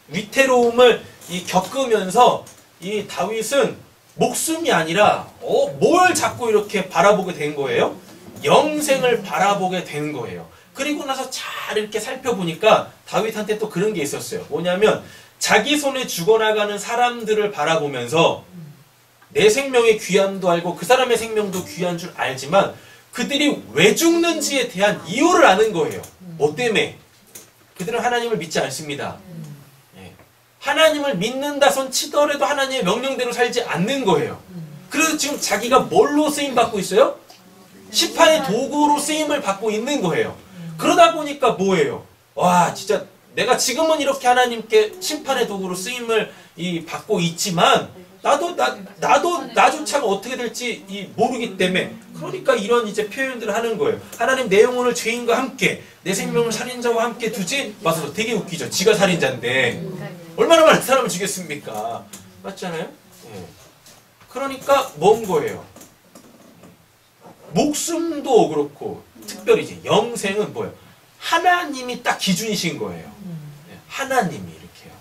위태로움을 겪으면서 이 다윗은 목숨이 아니라 뭘 자꾸 이렇게 바라보게 된 거예요? 영생을 바라보게 되는 거예요. 그리고 나서 잘 이렇게 살펴보니까 다윗한테 또 그런 게 있었어요. 뭐냐면 자기 손에 죽어나가는 사람들을 바라보면서 내 생명의 귀함도 알고 그 사람의 생명도 귀한 줄 알지만 그들이 왜 죽는지에 대한 이유를 아는 거예요. 뭐 때문에? 그들은 하나님을 믿지 않습니다. 하나님을 믿는다 손 치더라도 하나님의 명령대로 살지 않는 거예요. 그래서 지금 자기가 뭘로 쓰임받고 있어요? 심판의 도구로 쓰임을 받고 있는 거예요. 그러다 보니까 뭐예요? 와 진짜 내가 지금은 이렇게 하나님께 심판의 도구로 쓰임을 받고 있지만 나조차가 어떻게 될지 모르기 때문에 그러니까 이런 이제 표현들을 하는 거예요. 하나님 내 영혼을 죄인과 함께 내 생명을 살인자와 함께 두지 마소서. 되게 웃기죠. 지가 살인자인데 얼마나 많은 사람을 죽였습니까? 맞잖아요? 그러니까 뭔 거예요? 목숨도 그렇고 특별히 이제 영생은 뭐예요? 하나님이 딱 기준이신 거예요. 하나님이 이렇게요.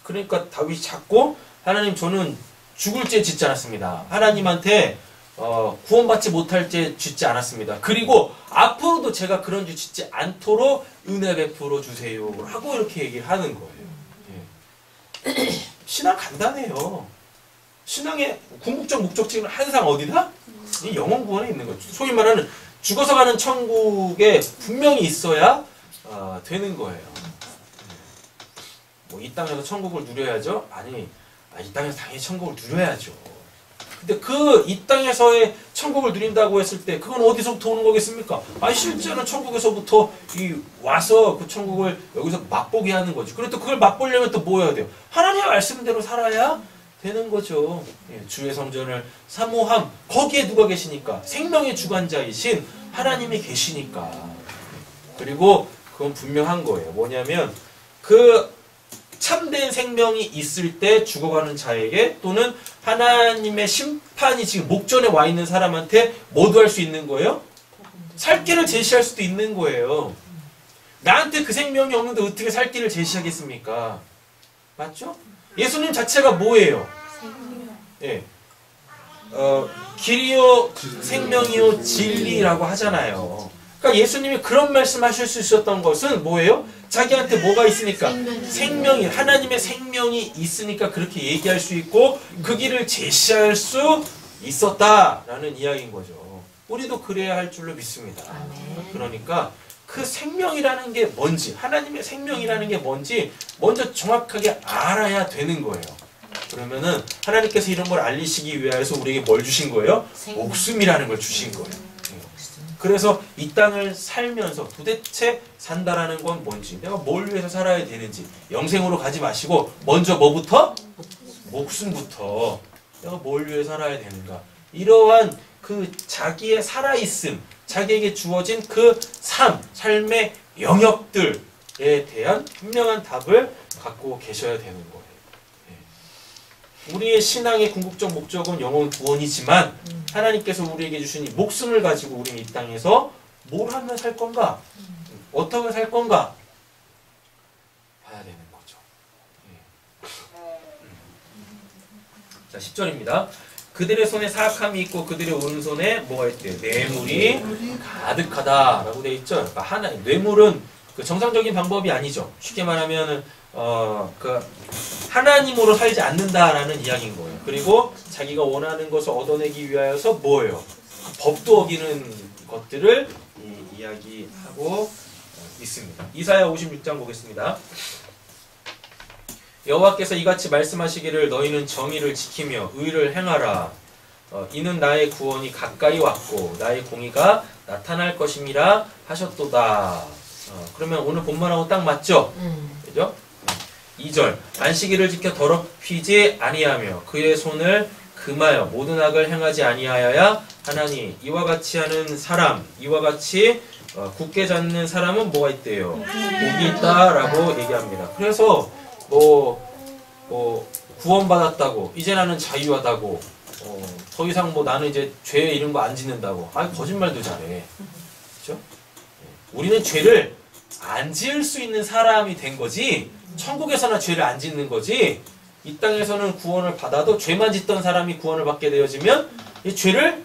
그러니까 다윗이 자꾸 하나님 저는 죽을 죄 짓지 않았습니다. 하나님한테 구원받지 못할 죄 짓지 않았습니다. 그리고 앞으로도 제가 그런 죄 짓지 않도록 은혜 베풀어 주세요. 라고 이렇게 얘기를 하는 거예요. 예. 신앙 간단해요. 신앙의 궁극적 목적지는 항상 어디다? 이 영혼 구원에 있는 거죠. 소위 말하는 죽어서 가는 천국에 분명히 있어야 되는 거예요. 뭐 이 땅에서 천국을 누려야죠? 아니, 이 땅에서 당연히 천국을 누려야죠. 근데 이 땅에서의 천국을 누린다고 했을 때 그건 어디서부터 오는 거겠습니까? 실제는 천국에서부터 와서 그 천국을 여기서 맛보게 하는 거죠. 그리고 또 그걸 맛보려면 또 뭐 해야 돼요? 하나님의 말씀대로 살아야 되는 거죠. 주의 성전을 사모함. 거기에 누가 계시니까? 생명의 주관자이신 하나님이 계시니까. 그리고 그건 분명한 거예요. 뭐냐면 그 참된 생명이 있을 때 죽어가는 자에게 또는 하나님의 심판이 지금 목전에 와 있는 사람한테 뭐도 할 수 있는 거예요? 살 길을 제시할 수도 있는 거예요. 나한테 그 생명이 없는데 어떻게 살 길을 제시하겠습니까? 맞죠? 예수님 자체가 뭐예요? 예. 길이요 생명이요 진리라고 하잖아요. 그러니까 예수님이 그런 말씀하실 수 있었던 것은 뭐예요? 자기한테 뭐가 있으니까 생명이 하나님의 생명이 있으니까 그렇게 얘기할 수 있고 그 길을 제시할 수 있었다라는 이야기인 거죠. 우리도 그래야 할 줄로 믿습니다. 그러니까 그 생명이라는 게 뭔지 하나님의 생명이라는 게 뭔지 먼저 정확하게 알아야 되는 거예요. 그러면은 하나님께서 이런 걸 알리시기 위해서 우리에게 뭘 주신 거예요? 목숨이라는 걸 주신 거예요. 그래서 이 땅을 살면서 도대체 산다라는 건 뭔지 내가 뭘 위해서 살아야 되는지 영생으로 가지 마시고 먼저 뭐부터? 목숨부터 내가 뭘 위해 살아야 되는가 이러한 그 자기의 살아있음 자기에게 주어진 그 삶의 영역들에 대한 분명한 답을 갖고 계셔야 되는 거예요. 우리의 신앙의 궁극적 목적은 영혼 구원이지만 하나님께서 우리에게 주신 이 목숨을 가지고 우리는 이 땅에서 뭘 하면 살 건가? 어떻게 살 건가? 봐야 되는 거죠. 자, 10절입니다. 그들의 손에 사악함이 있고 그들의 오른손에 뭐가 있대요? 뇌물이 가득하다라고 되어 있죠. 그러니까 뇌물은 그 정상적인 방법이 아니죠. 쉽게 말하면 그 하나님으로 살지 않는다라는 이야기인 거예요. 그리고 자기가 원하는 것을 얻어내기 위하여서 뭐예요? 법도 어기는 것들을 이야기하고 있습니다. 이사야 56장 보겠습니다. 여호와께서 이같이 말씀하시기를 너희는 정의를 지키며 의를 행하라. 이는 나의 구원이 가까이 왔고 나의 공의가 나타날 것임이라 하셨도다. 그러면 오늘 본문하고 딱 맞죠? 그죠? 2절 안식일을 지켜 더럽히지 아니하며 그의 손을 금하여 모든 악을 행하지 아니하여야 하나니 이와 같이 하는 사람 이와 같이 굳게 잡는 사람은 뭐가 있대요? 복이 있다라고 얘기합니다. 그래서 구원받았다고 이제 나는 자유하다고 더 이상 나는 이제 죄 이런 거 안 짓는다고 거짓말도 잘해. 그렇죠? 우리는 죄를 안 지을 수 있는 사람이 된 거지 천국에서나 죄를 안 짓는 거지 이 땅에서는 구원을 받아도 죄만 짓던 사람이 구원을 받게 되어지면 이 죄를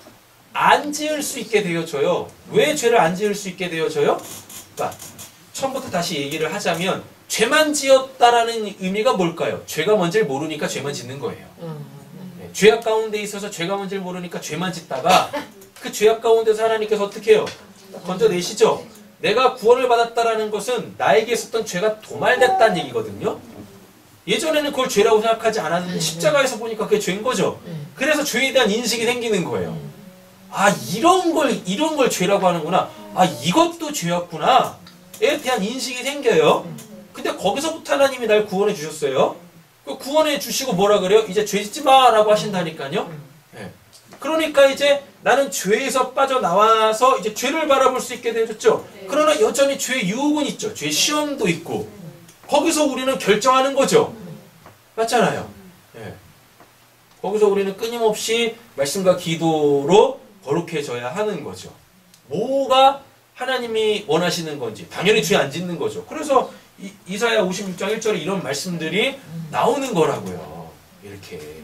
안 지을 수 있게 되어져요. 왜 죄를 안 지을 수 있게 되어져요? 그러니까 처음부터 다시 얘기를 하자면 죄만 지었다라는 의미가 뭘까요? 죄가 뭔지를 모르니까 죄만 짓는 거예요. 죄악 가운데 있어서 죄가 뭔지를 모르니까 죄만 짓다가 그 죄악 가운데서 하나님께서 어떻게 해요? 건져내시죠? 내가 구원을 받았다라는 것은 나에게 있었던 죄가 도말됐다는 얘기거든요. 예전에는 그걸 죄라고 생각하지 않았는데 십자가에서 보니까 그게 죄인 거죠. 그래서 죄에 대한 인식이 생기는 거예요. 이런 걸 죄라고 하는구나. 이것도 죄였구나. 에 대한 인식이 생겨요. 근데 거기서부터 하나님이 날 구원해 주셨어요. 구원해 주시고 뭐라 그래요? 이제 죄 짓지 마라고 하신다니까요. 그러니까 이제 나는 죄에서 빠져나와서 이제 죄를 바라볼 수 있게 되었죠. 그러나 여전히 죄의 유혹은 있죠. 죄의 시험도 있고. 거기서 우리는 결정하는 거죠. 맞잖아요. 거기서 우리는 끊임없이 말씀과 기도로 거룩해져야 하는 거죠. 뭐가 하나님이 원하시는 건지 당연히 죄 안 짓는 거죠. 그래서 이사야 56장 1절에 이런 말씀들이 나오는 거라고요. 이렇게.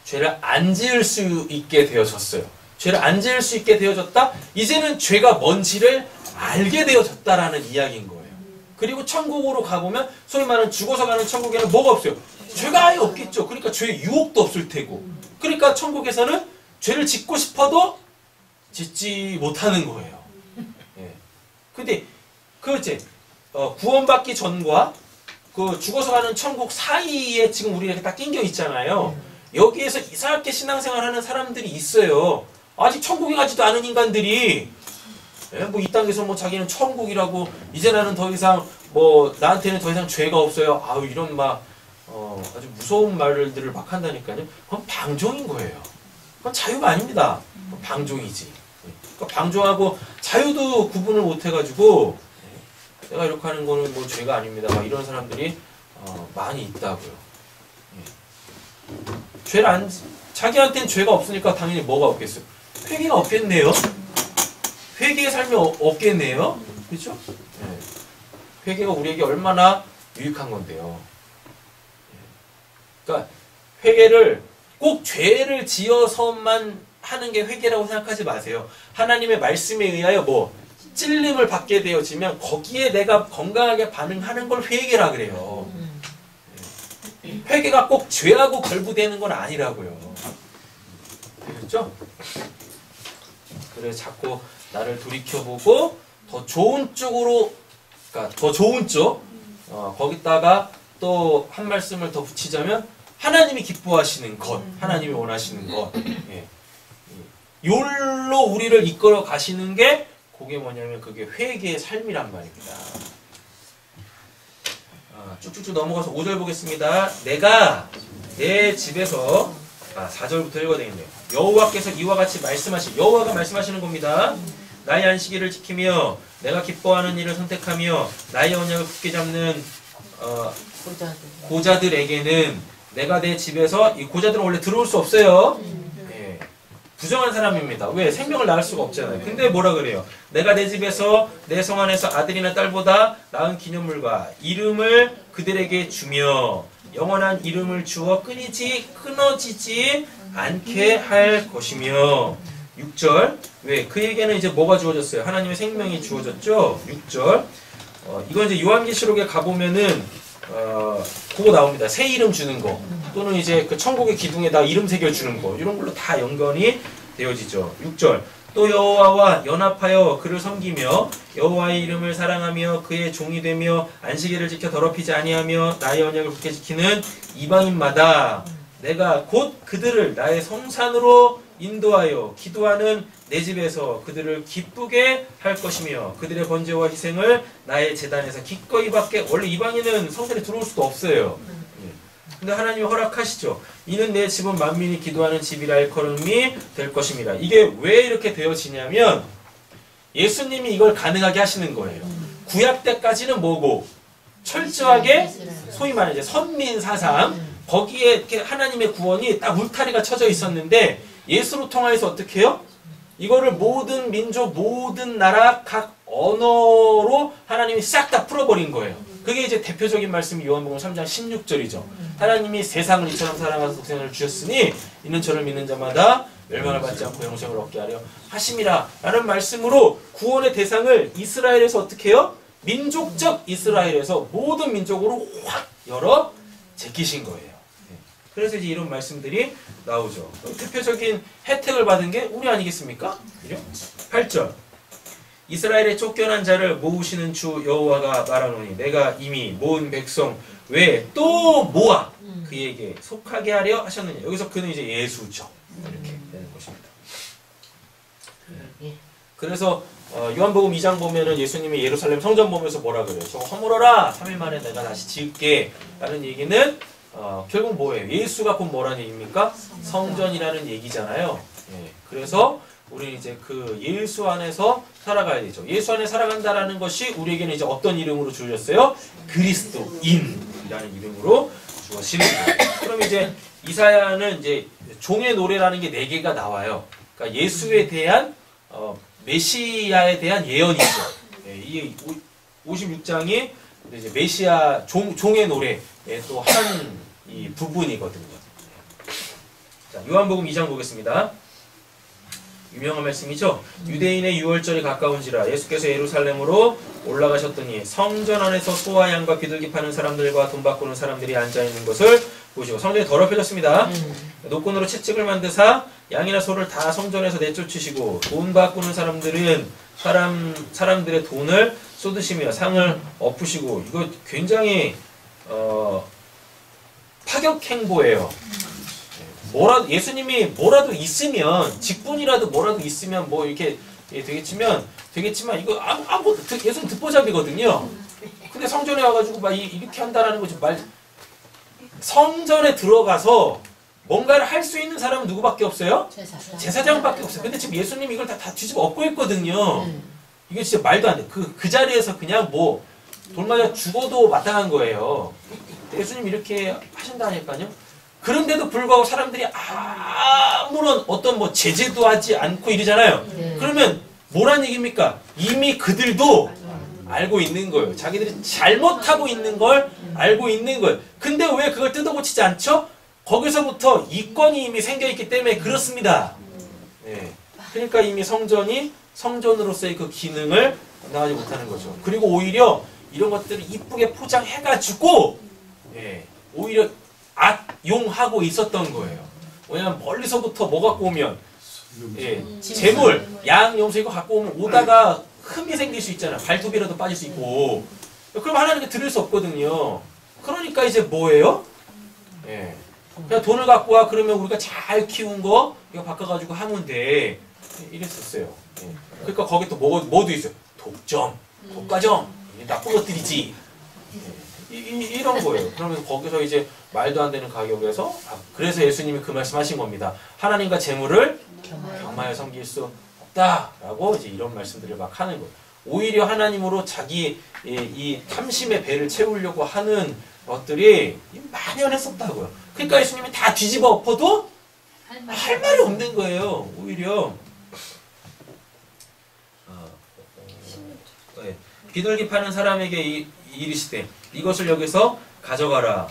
죄를 안 지을 수 있게 되어졌어요. 죄를 안 지을 수 있게 되어졌다? 이제는 죄가 뭔지를 알게 되어졌다라는 이야기인 거예요. 그리고 천국으로 가보면 소위 말하는 죽어서 가는 천국에는 뭐가 없어요? 죄가 아예 없겠죠. 그러니까 죄의 유혹도 없을 테고. 그러니까 천국에서는 죄를 짓고 싶어도 짓지 못하는 거예요. 예. 근데 그렇지. 구원받기 전과 그 죽어서 가는 천국 사이에 지금 우리가 이렇게 딱 낑겨 있잖아요. 여기에서 이상하게 신앙생활하는 사람들이 있어요. 아직 천국에 가지도 않은 인간들이 뭐 이 땅에서 뭐 자기는 천국이라고 이제 나는 더 이상 뭐 나한테는 더 이상 죄가 없어요. 아유 이런 막 아주 무서운 말들을 막 한다니까요. 그건 방종인 거예요. 그건 자유가 아닙니다. 그건 방종이지. 그러니까 방종하고 자유도 구분을 못 해가지고 내가 이렇게 하는 거는 뭐 죄가 아닙니다. 막 이런 사람들이 많이 있다고요. 죄를 자기한테는 죄가 없으니까 당연히 뭐가 없겠어요? 회개가 없겠네요. 회개의 삶이 없겠네요. 그렇죠? 네. 회개가 우리에게 얼마나 유익한 건데요. 그러니까 회개를 꼭 죄를 지어서만 하는 게 회개라고 생각하지 마세요. 하나님의 말씀에 의하여 뭐 찔림을 받게 되어지면 거기에 내가 건강하게 반응하는 걸 회개라 그래요. 회개가 꼭 죄하고 결부되는 건 아니라고요. 그렇죠? 그래서 자꾸 나를 돌이켜보고 더 좋은 쪽으로, 그러니까 더 좋은 쪽, 거기다가 또 한 말씀을 더 붙이자면 하나님이 기뻐하시는 것, 하나님이 원하시는 것, 욜로 우리를 이끌어 가시는 게 그게 뭐냐면 그게 회개의 삶이란 말입니다. 쭉쭉쭉 넘어가서 5절 보겠습니다. 내가 내 집에서 4절부터 읽어야 되겠네요. 여호와께서 이와 같이 여호와가 말씀하시는 겁니다. 나의 안식일을 지키며 내가 기뻐하는 일을 선택하며 나의 언약을 굳게 잡는 고자들에게는 내가 내 집에서 이 고자들은 원래 들어올 수 없어요. 예. 부정한 사람입니다. 왜? 생명을 낳을 수가 없잖아요. 근데 뭐라 그래요? 내가 내 집에서 내 성 안에서 아들이나 딸보다 나은 기념물과 이름을 그들에게 주며 영원한 이름을 주어 끊어지지 않게 할 것이며 6절 왜? 그에게는 이제 뭐가 주어졌어요? 하나님의 생명이 주어졌죠? 6절 이건 이제 요한계시록에 가보면은 그거 나옵니다. 새 이름 주는 거 또는 이제 그 천국의 기둥에다 이름 새겨주는 거 이런 걸로 다 연관이 되어지죠. 6절 또 여호와와 연합하여 그를 섬기며 여호와의 이름을 사랑하며 그의 종이 되며 안식일을 지켜 더럽히지 아니하며 나의 언약을 굳게 지키는 이방인마다 내가 곧 그들을 나의 성산으로 인도하여 기도하는 내 집에서 그들을 기쁘게 할 것이며 그들의 번제와 희생을 나의 제단에서 기꺼이 받게. 원래 이방인은 성전에 들어올 수도 없어요. 근데 하나님이 허락하시죠. 이는 내 집은 만민이 기도하는 집이라 일컬음이 될 것입니다. 이게 왜 이렇게 되어지냐면 예수님이 이걸 가능하게 하시는 거예요. 구약 때까지는 뭐고 철저하게 소위 말해 이제 선민 사상 거기에 이렇게 하나님의 구원이 딱 울타리가 쳐져 있었는데 예수로 통하여서 어떻게 해요? 이거를 모든 민족, 모든 나라, 각 언어로 하나님이 싹 다 풀어버린 거예요. 그게 이제 대표적인 말씀이 요한복음 3장 16절이죠. 하나님이 세상을 이처럼 사랑하사 독생자를 주셨으니 이는 저를 믿는 자마다 멸망을 받지 않고 영생을 얻게 하려 하심이라 라는 말씀으로 구원의 대상을 이스라엘에서 어떻게 해요? 민족적 이스라엘에서 모든 민족으로 확 열어 제끼신 거예요. 그래서 이제 이런 말씀들이 나오죠. 대표적인 혜택을 받은 게 우리 아니겠습니까? 8절 이스라엘의 쫓겨난 자를 모으시는 주 여호와가 말하노니 내가 이미 모은 백성 왜 또 모아 그에게 속하게 하려 하셨느냐. 여기서 그는 이제 예수죠. 이렇게 되는 것입니다. 그래서 요한복음 2장 보면은 예수님이 예루살렘 성전 보면서 뭐라 그래요? 저거 허물어라 3일 만에 내가 다시 지을게 라는 얘기는 결국 뭐예요? 예수가 곧 뭐라는 얘기입니까? 성전이라는 얘기잖아요. 예, 그래서 우리 이제 그 예수 안에서 살아가야 되죠. 예수 안에 살아간다라는 것이 우리에게는 이제 어떤 이름으로 주어졌어요? 그리스도인이라는 이름으로 주어지는 거예요. 그럼 이제 이사야는 이제 종의 노래라는 게 4개가 나와요. 그러니까 예수에 대한 메시아에 대한 예언이죠. 예, 이게 56장이 이제 메시아 종의 노래 또 한 이 부분이거든요. 자, 요한복음 2장 보겠습니다. 유명한 말씀이죠. 유대인의 유월절이 가까운지라 예수께서 예루살렘으로 올라가셨더니 성전 안에서 소와 양과 비둘기 파는 사람들과 돈 바꾸는 사람들이 앉아있는 것을 보시고 성전이 더럽혀졌습니다. 노끈으로 채찍을 만드사 양이나 소를 다 성전에서 내쫓으시고 돈 바꾸는 사람들은 사람들의 돈을 쏟으시며 상을 엎으시고 이거 굉장히 파격 행보예요. 예수님이 뭐라도 있으면 직분이라도 뭐라도 있으면 뭐 이렇게 되겠지만 이거 아무것도 예수님 듣보잡이거든요. 근데 성전에 와가지고 막 이렇게 한다라는 거지 성전에 들어가서 뭔가를 할 수 있는 사람은 누구밖에 없어요? 제사장밖에 없어요. 근데 지금 예수님이 이걸 다 뒤집어 엎고 있거든요. 이게 진짜 말도 안 돼. 그 자리에서 그냥 뭐 돌맞아 죽어도 마땅한 거예요. 예수님 이렇게 하신다니까요. 그런데도 불구하고 사람들이 아무런 어떤 뭐 제재도 하지 않고 이러잖아요. 그러면 뭐란 얘기입니까? 이미 그들도 알고 있는 거예요. 자기들이 잘못하고 있는 걸 알고 있는 거예요. 근데 왜 그걸 뜯어고치지 않죠? 거기서부터 이권이 이미 생겨있기 때문에 그렇습니다. 네. 그러니까 이미 성전으로서의 그 기능을 나가지 못하는 거죠. 그리고 오히려 이런 것들을 이쁘게 포장해가지고 오히려 악용하고 있었던 거예요. 왜냐면 멀리서부터 뭐 갖고 오면 재물, 양, 염소 이거 갖고 오다가 흠이 생길 수 있잖아요. 발톱이라도 빠질 수 있고. 그럼 하나님께 드릴 수 없거든요. 그러니까 이제 뭐예요? 그냥 돈을 갖고 와 그러면 우리가 잘 키운 거 이거 바꿔가지고 하면 돼. 이랬었어요. 그러니까 거기 또 뭐도 있어요. 독점, 독과점, 나쁜 것들이지. 이런 거예요. 그러면 거기서 이제 말도 안 되는 가격에서 그래서 예수님이 그 말씀하신 겁니다. 하나님과 재물을 겸하여 섬길 수 없다라고 이제 이런 말씀들을 막 하는 거예요. 오히려 하나님으로 자기 이 탐심의 배를 채우려고 하는 것들이 만연했었다고요. 그러니까 예수님이 다 뒤집어 엎어도 할 말이 없는 거예요. 오히려 비둘기 파는 사람에게 이르시되 이것을 여기서 가져가라.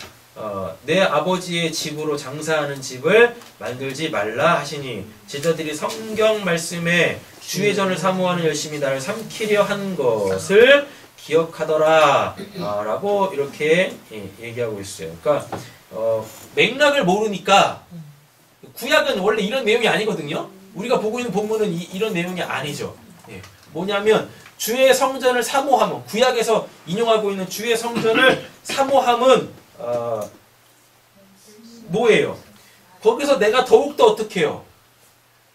내 아버지의 집으로 장사하는 집을 만들지 말라 하시니 제자들이 성경 말씀에 주의 전을 사모하는 열심히 나를 삼키려 한 것을 기억하더라 라고 이렇게 얘기하고 있어요. 그러니까 맥락을 모르니까 구약은 원래 이런 내용이 아니거든요. 우리가 보고 있는 본문은 이런 내용이 아니죠. 뭐냐면 주의 성전을 사모함은 구약에서 인용하고 있는 주의 성전을 사모함은 뭐예요? 거기서 내가 더욱더 어떻게 해요?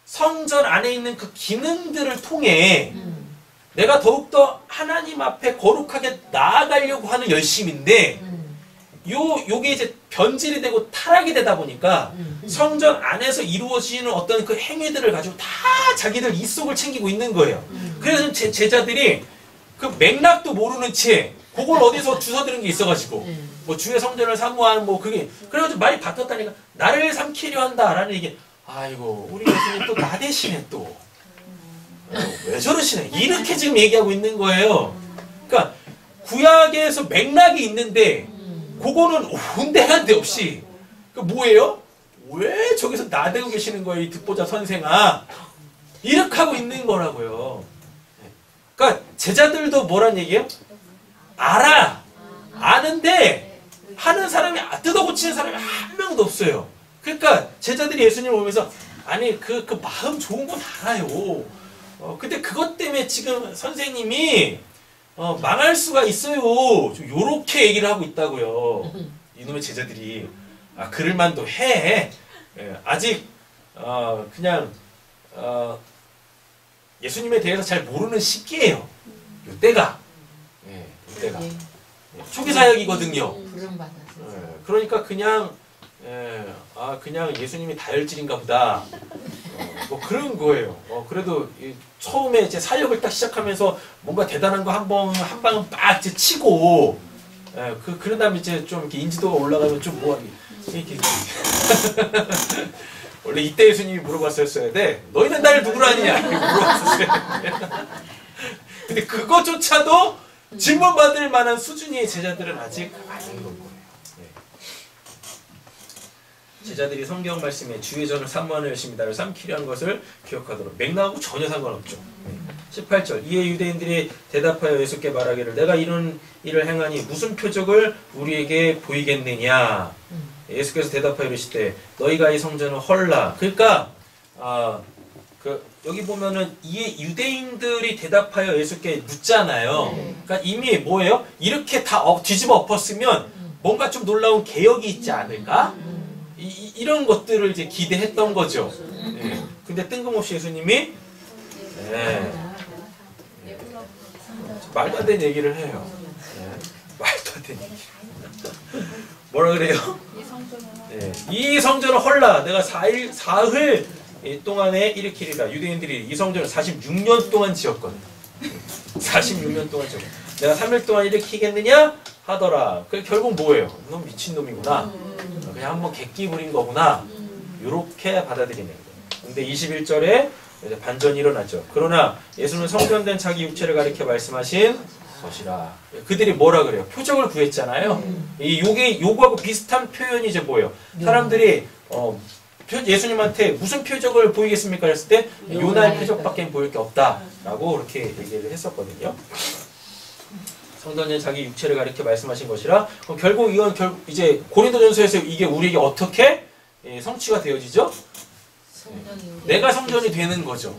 성전 안에 있는 그 기능들을 통해 내가 더욱더 하나님 앞에 거룩하게 나아가려고 하는 열심인데 요게 이제 변질이 되고 타락이 되다 보니까 성전 안에서 이루어지는 어떤 그 행위들을 가지고 다 자기들 입속을 챙기고 있는 거예요. 그래서 제자들이 그 맥락도 모르는 채 그걸 어디서 주워들은 게 있어가지고 뭐 주의 성전을 사모하는 뭐 그게 그래가지고 말이 바뀌었다니까 나를 삼키려 한다라는 얘기. 아이고 우리 예수님 또 나 대신에 또 왜 저러시네 이렇게 지금 얘기하고 있는 거예요. 그러니까 구약에서 맥락이 있는데 그거는 온데간데 없이 그 뭐예요? 왜 저기서 나대고 계시는 거예요 이 듣보자 선생아 이렇게 하고 있는 거라고요. 그러니까 제자들도 뭐란 얘기예요? 알아 아는데 하는 사람이 뜯어고치는 사람이 한 명도 없어요. 그러니까 제자들이 예수님을 보면서 아니 그 마음 좋은 건 알아요. 근데 그것 때문에 지금 선생님이 망할 수가 있어요. 좀 요렇게 얘기를 하고 있다고요. 이놈의 제자들이 그럴만도 해. 아직 그냥 예수님에 대해서 잘 모르는 시기예요. 요때가 요때가 초기 사역이거든요. 그러니까 그냥 그냥 예수님이 다혈질인가 보다. 뭐 그런 거예요. 그래도 처음에 이제 사역을 딱 시작하면서 뭔가 대단한 거 한 방은 빡 이제 치고, 그런 다음에 이제 좀 이렇게 인지도가 올라가면 좀 뭐하기. 이렇게. 원래 이때 예수님이 물어봤었어야 돼. 너희는 나를 누구로 아느냐? 이렇게 물어봤었어야 돼. 근데 그거조차도 질문받을 만한 수준의 제자들은 아직 아닌 거예요. 제자들이 성경 말씀에 주의 전을 삼무하는 열심히 나를 삼키려는 것을 기억하도록. 맥락하고 전혀 상관없죠. 18절 이에 유대인들이 대답하여 예수께 말하기를 내가 이런 일을 행하니 무슨 표적을 우리에게 보이겠느냐. 예수께서 대답하여 이르시되 너희가 이 성전을 헐라. 그러니까 여기 보면은 이 유대인들이 대답하여 예수께 묻잖아요. 그러니까 이미 뭐예요? 이렇게 다 뒤집어 엎었으면 뭔가 좀 놀라운 개혁이 있지 않을까? 이런 것들을 이제 기대했던 거죠. 예. 근데 뜬금없이 예수님이 말도 안 되는 얘기를 해요. 말도 안 되는 얘기. 뭐라 그래요? 이 성전을 헐라. 내가 사흘 동안에 일으키리라. 유대인들이 이 성전을 46년 동안 지었거든. 46년 동안 지었거든. 내가 3일 동안 일으키겠느냐? 하더라. 그 결국 뭐예요? 넌 미친놈이구나. 그냥 한번 객기 부린 거구나. 이렇게 받아들이는 거예요. 근데 21절에 반전이 일어나죠. 그러나 예수는 성전된 자기 육체를 가리켜 말씀하신 것이라. 그들이 뭐라 그래요? 표적을 구했잖아요. 요거하고 비슷한 표현이 이제 뭐예요? 사람들이 예수님한테 무슨 표적을 보이겠습니까? 했을 때 요나의 표적밖에 보일 게 없다라고 그렇게 얘기를 했었거든요. 성전된 자기 육체를 가리켜 말씀하신 것이라. 그럼 결국 이건 이제 고린도전서에서 이게 우리에게 어떻게 성취가 되어지죠? 내가 성전이 되는 거죠.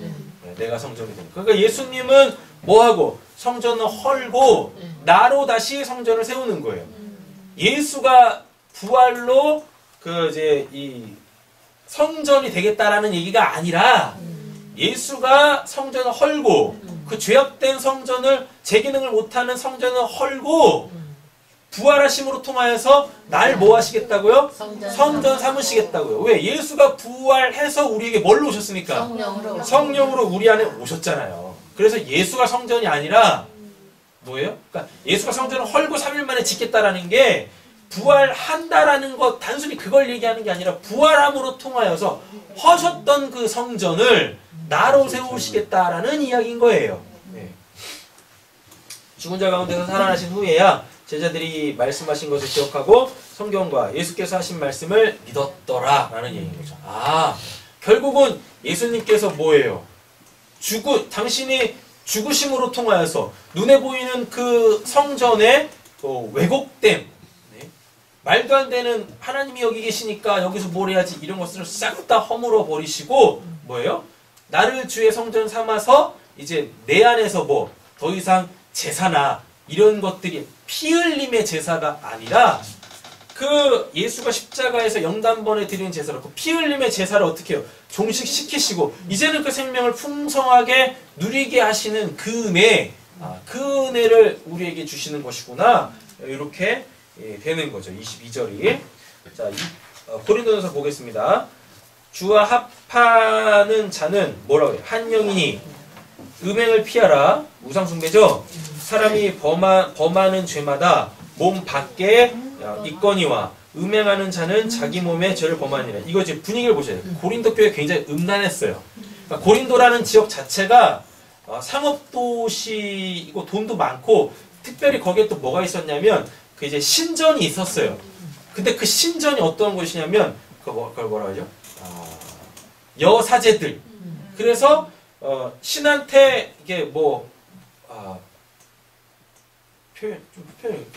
내가 성전이 되는. 그러니까 예수님은 뭐하고 성전을 헐고 나로 다시 성전을 세우는 거예요. 예수가 부활로 이제 이 성전이 되겠다라는 얘기가 아니라 예수가 성전을 헐고 그 죄악된 성전을 재기능을 못하는 성전을 헐고 부활하심으로 통하여서 날 뭐 하시겠다고요? 성전 삼으시겠다고요. 왜? 예수가 부활해서 우리에게 뭘로 오셨습니까? 성령으로 우리 안에 오셨잖아요. 그래서 예수가 성전이 아니라 뭐예요? 그러니까 예수가 성전을 헐고 3일 만에 짓겠다라는 게 부활한다라는 것, 단순히 그걸 얘기하는 게 아니라 부활함으로 통하여서 허셨던 그 성전을 나로 세우시겠다라는 이야기인 거예요. 죽은 자 가운데서 살아나신 후에야 제자들이 말씀하신 것을 기억하고 성경과 예수께서 하신 말씀을 믿었더라 라는 얘기인 거죠. 결국은 예수님께서 뭐예요? 당신이 죽으심으로 통하여서 눈에 보이는 그 성전의 왜곡됨, 말도 안 되는 하나님이 여기 계시니까 여기서 뭘 해야지 이런 것들을 싹 다 허물어 버리시고 뭐예요? 나를 주의 성전 삼아서 이제 내 안에서 더 이상 제사나 이런 것들이 피 흘림의 제사가 아니라 그 예수가 십자가에서 영단번에 드리는 제사로 그 피 흘림의 제사를 어떻게 해요? 종식시키시고 이제는 그 생명을 풍성하게 누리게 하시는 그 은혜를 우리에게 주시는 것이구나. 이렇게 되는 거죠. 22절이. 자, 고린도전서 보겠습니다. 주와 합하는 자는 뭐라고 해요? 한 영이니 음행을 피하라. 우상숭배죠. 사람이 범하는 죄마다 몸 밖에 있거니와 음행하는 자는 자기 몸에 죄를 범하니라. 이거 이제 분위기를 보셔야 돼요. 고린도 교회 굉장히 음란했어요. 그러니까 고린도라는 지역 자체가 상업도시이고 돈도 많고 특별히 거기에 또 뭐가 있었냐면 그 이제 신전이 있었어요. 근데 그 신전이 어떤 곳이냐면 그걸 뭐라 하죠? 여사제들. 그래서 신한테 이게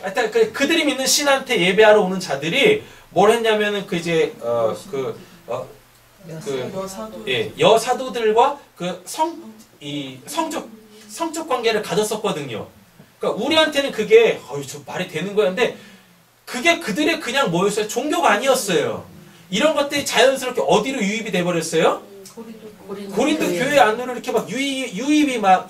일단 그들이 믿는 신한테 예배하러 오는 자들이 뭘 했냐면은 여사도들과 그 성적 관계를 가졌었거든요. 그러니까 우리한테는 그게 저 말이 되는 거였는데 그게 그들의 그냥 뭐였어요? 종교가 아니었어요. 이런 것들이 자연스럽게 어디로 유입이 돼버렸어요? 고린도 교회 안으로 이렇게 막 유입이 막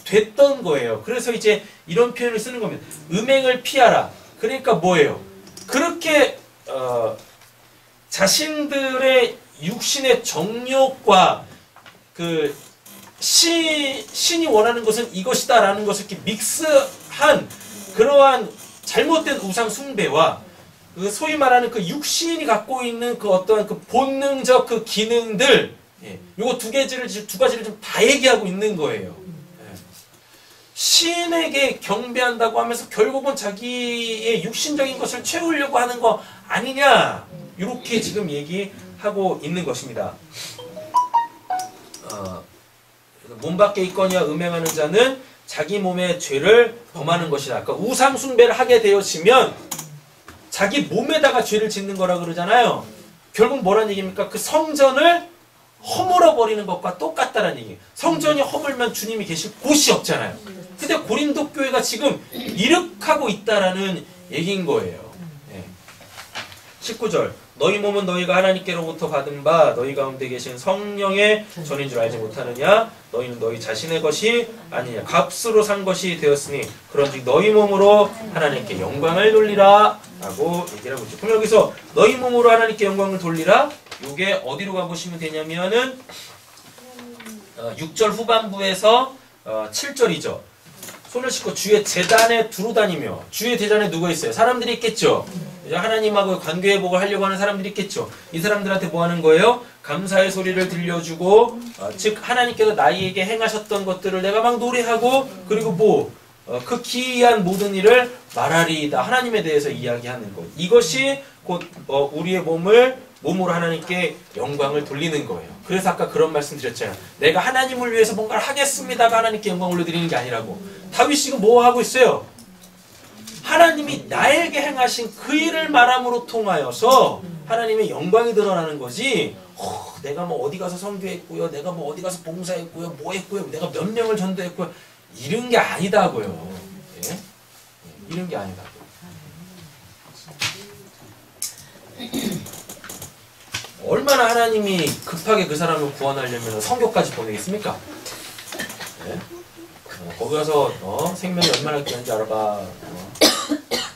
됐던 거예요. 그래서 이제 이런 표현을 쓰는 겁니다. 음행을 피하라. 그러니까 뭐예요? 그렇게 자신들의 육신의 정욕과 그 신이 원하는 것은 이것이다라는 것을 이렇게 믹스한 그러한 잘못된 우상 숭배와 그 소위 말하는 그 육신이 갖고 있는 그 어떤 그 본능적 그 기능들, 요거 두 가지를 좀 다 얘기하고 있는 거예요. 신에게 경배한다고 하면서 결국은 자기의 육신적인 것을 채우려고 하는 거 아니냐. 이렇게 지금 얘기하고 있는 것입니다. 몸 밖에 있거니와 음행하는 자는 자기 몸의 죄를 범하는 것이다. 그러니까 우상 숭배를 하게 되어지면 자기 몸에다가 죄를 짓는 거라 그러잖아요. 결국 뭐란 얘기입니까? 그 성전을 허물어 버리는 것과 똑같다는 얘기. 성전이 허물면 주님이 계실 곳이 없잖아요. 근데 고린도 교회가 지금 이룩하고 있다라는 얘기인 거예요. 19절 너희 몸은 너희가 하나님께로부터 받은 바 너희 가운데 계신 성령의 전인 줄 알지 못하느냐? 너희는 너희 자신의 것이 아니냐? 값으로 산 것이 되었으니 그런즉 너희 몸으로 하나님께 영광을 돌리라 라고 얘기를 하고 있죠. 그럼 여기서 너희 몸으로 하나님께 영광을 돌리라, 이게 어디로 가보시면 되냐면은 6절 후반부에서 7절이죠. 손을 씻고 주의 제단에 두루 다니며, 주의 제단에 누가 있어요? 사람들이 있겠죠. 하나님하고 관계 회복을 하려고 하는 사람들이 있겠죠. 이 사람들한테 뭐 하는 거예요? 감사의 소리를 들려주고, 즉 하나님께서 나에게 행하셨던 것들을 내가 막 노래하고, 그리고 그 기이한 모든 일을 말하리이다. 하나님에 대해서 이야기하는 것. 이것이 곧 우리의 몸으로 하나님께 영광을 돌리는 거예요. 그래서 아까 그런 말씀 드렸잖아요. 내가 하나님을 위해서 뭔가를 하겠습니다가 하나님께 영광을 올려드리는 게 아니라고. 다윗이 지금 뭐 하고 있어요? 하나님이 나에게 행하신 그 일을 말함으로 통하여서 하나님의 영광이 드러나는 거지. 내가 뭐 어디 가서 선교했고요, 내가 뭐 어디 가서 봉사했고요, 뭐 했고요, 내가 몇 명을 전도했고요, 이런 게 아니다고요. 예? 이런 게 아니다고요. 얼마나 하나님이 급하게 그 사람을 구원하려면 선교까지 보내겠습니까? 예? 거기 가서 생명이 얼마나 귀한지 알아봐.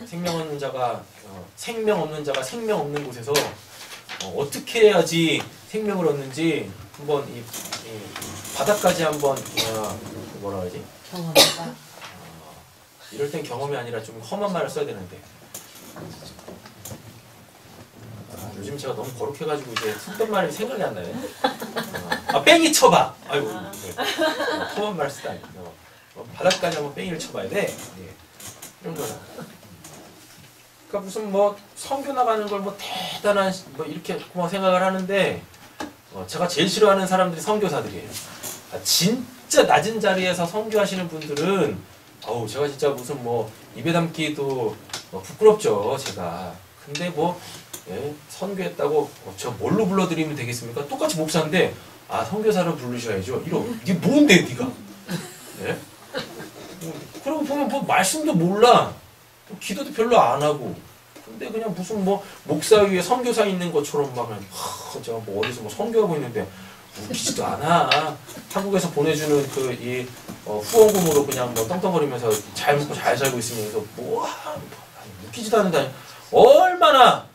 생명 없는 자가 생명 없는 곳에서 어떻게 해야지 생명을 얻는지 한번 이 바닥까지 한번 뭐라 그러지? 경험해봐. 이럴 땐 경험이 아니라 좀 험한 말을 써야 되는데. 요즘 제가 너무 거룩해가지고 이제 썼던 말이 생각이 안 나네. 뺑이 쳐봐. 아이고, 험한 말 쓰다. 바닥까지 한번 뺑이를 쳐봐야 돼. 예. 이런 거나. 그러니까 무슨 선교 나가는 걸 대단한 이렇게 생각을 하는데, 제가 제일 싫어하는 사람들이 선교사들이에요. 진짜 낮은 자리에서 선교하시는 분들은 제가 진짜 무슨 입에 담기도 부끄럽죠, 제가. 근데 선교했다고 저 뭘로 불러드리면 되겠습니까? 똑같이 목사인데 선교사를 부르셔야죠. 이게 뭔데 네가? 예? 그러고 보면 말씀도 몰라. 기도도 별로 안 하고. 근데 그냥 무슨 목사 위에 선교사 있는 것처럼 제가 어디서 선교하고 있는데 웃기지도 않아. 한국에서 보내주는 이 후원금으로 그냥 떵떵거리면서 잘 먹고 잘 살고 있으면서 웃기지도 않는다. 얼마나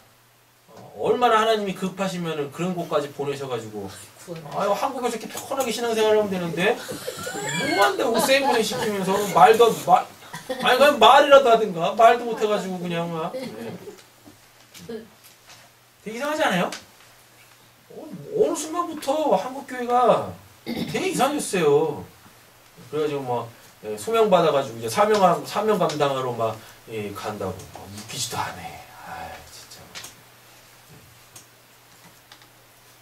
하나님이 급하시면은 그런 곳까지 보내셔가지고 한국에서 이렇게 편하게 신앙생활을 하면 되는데 뭐한다고 쌩고생 시키면서 그냥 말이라도 하든가 말도 못해가지고 그냥 되게 이상하지 않아요? 어느 순간부터 한국교회가 되게 이상해졌어요. 그래가지고 소명받아가지고 이제 사명 감당하러 간다고. 웃기지도 않네.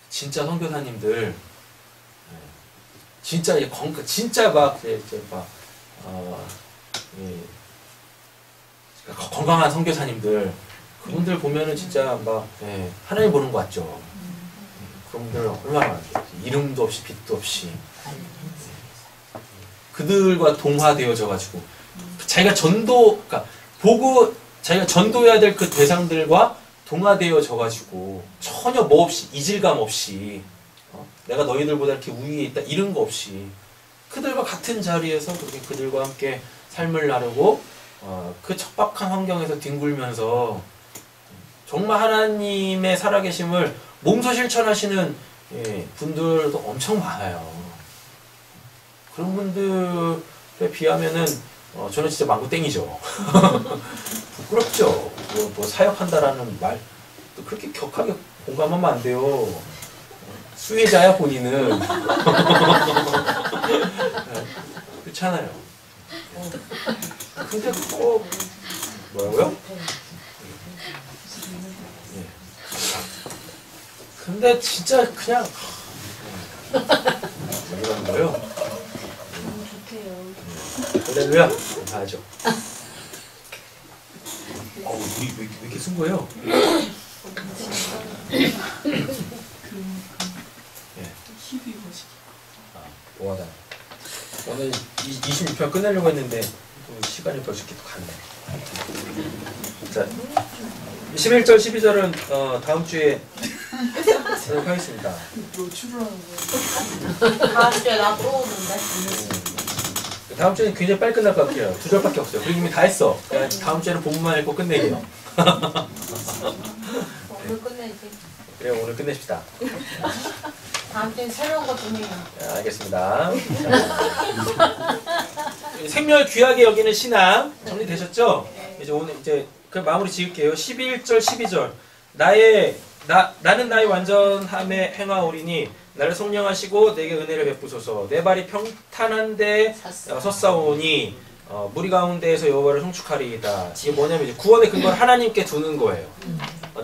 진짜 선교사님들, 진짜 건강한 선교사님들, 그분들 보면은 진짜 하나님 보는 것 같죠. 그분들 얼마나 많아요. 이름도 없이 빛도 없이 그들과 동화되어져가지고 자기가 자기가 전도해야 될 그 대상들과 동화되어져가지고 전혀 없이 이질감 없이 내가 너희들보다 이렇게 우위에 있다 이런 거 없이 그들과 같은 자리에서 그렇게 그들과 함께 삶을 나누고 그 척박한 환경에서 뒹굴면서 정말 하나님의 살아계심을 몸소 실천하시는 분들도 엄청 많아요. 그런 분들에 비하면은 저는 진짜 망구땡이죠. 부끄럽죠. 사역한다라는 말 또 그렇게 격하게 공감하면 안 돼요. 수혜자야 본인은. 그렇잖아요. 근데 뭐라고요? 네. 근데 진짜 그냥 이런 거요. 좋대요. 할렐루야. 가야죠. 우리 왜 이렇게 쓴 거예요? 희비 거시기. 뭐하다. 오늘 26편 끝내려고 했는데 또 시간이 벌써 이렇게 갔네. 자, 11절, 12절은 다음 주에 하도록 하겠습니다. 노출을 하는 거예요. 다음 주에 나 또 오는데. 다음 주에는 굉장히 빨리 끝날 것 같아요. 2절밖에 없어요. 그리고 이미 다 했어. 다음 주에는 본문만 읽고 끝내게요. 오늘 끝내지. 그래, 오늘 끝내십시다. 다음 주엔 새로운 거 좀 해요. 자, 알겠습니다. 생명을 귀하게 여기는 신앙 정리되셨죠? 이제 오늘 이제 그 마무리 지을게요. 11절, 12절. 나는 나의 완전함에 행하오리니 나를 성령하시고 내게 은혜를 베푸소서. 내 발이 평탄한데 섰사오니 무리 가운데에서 여호와를 송축하리이다. 이게 뭐냐면 이제 구원의 근거를 하나님께 두는 거예요.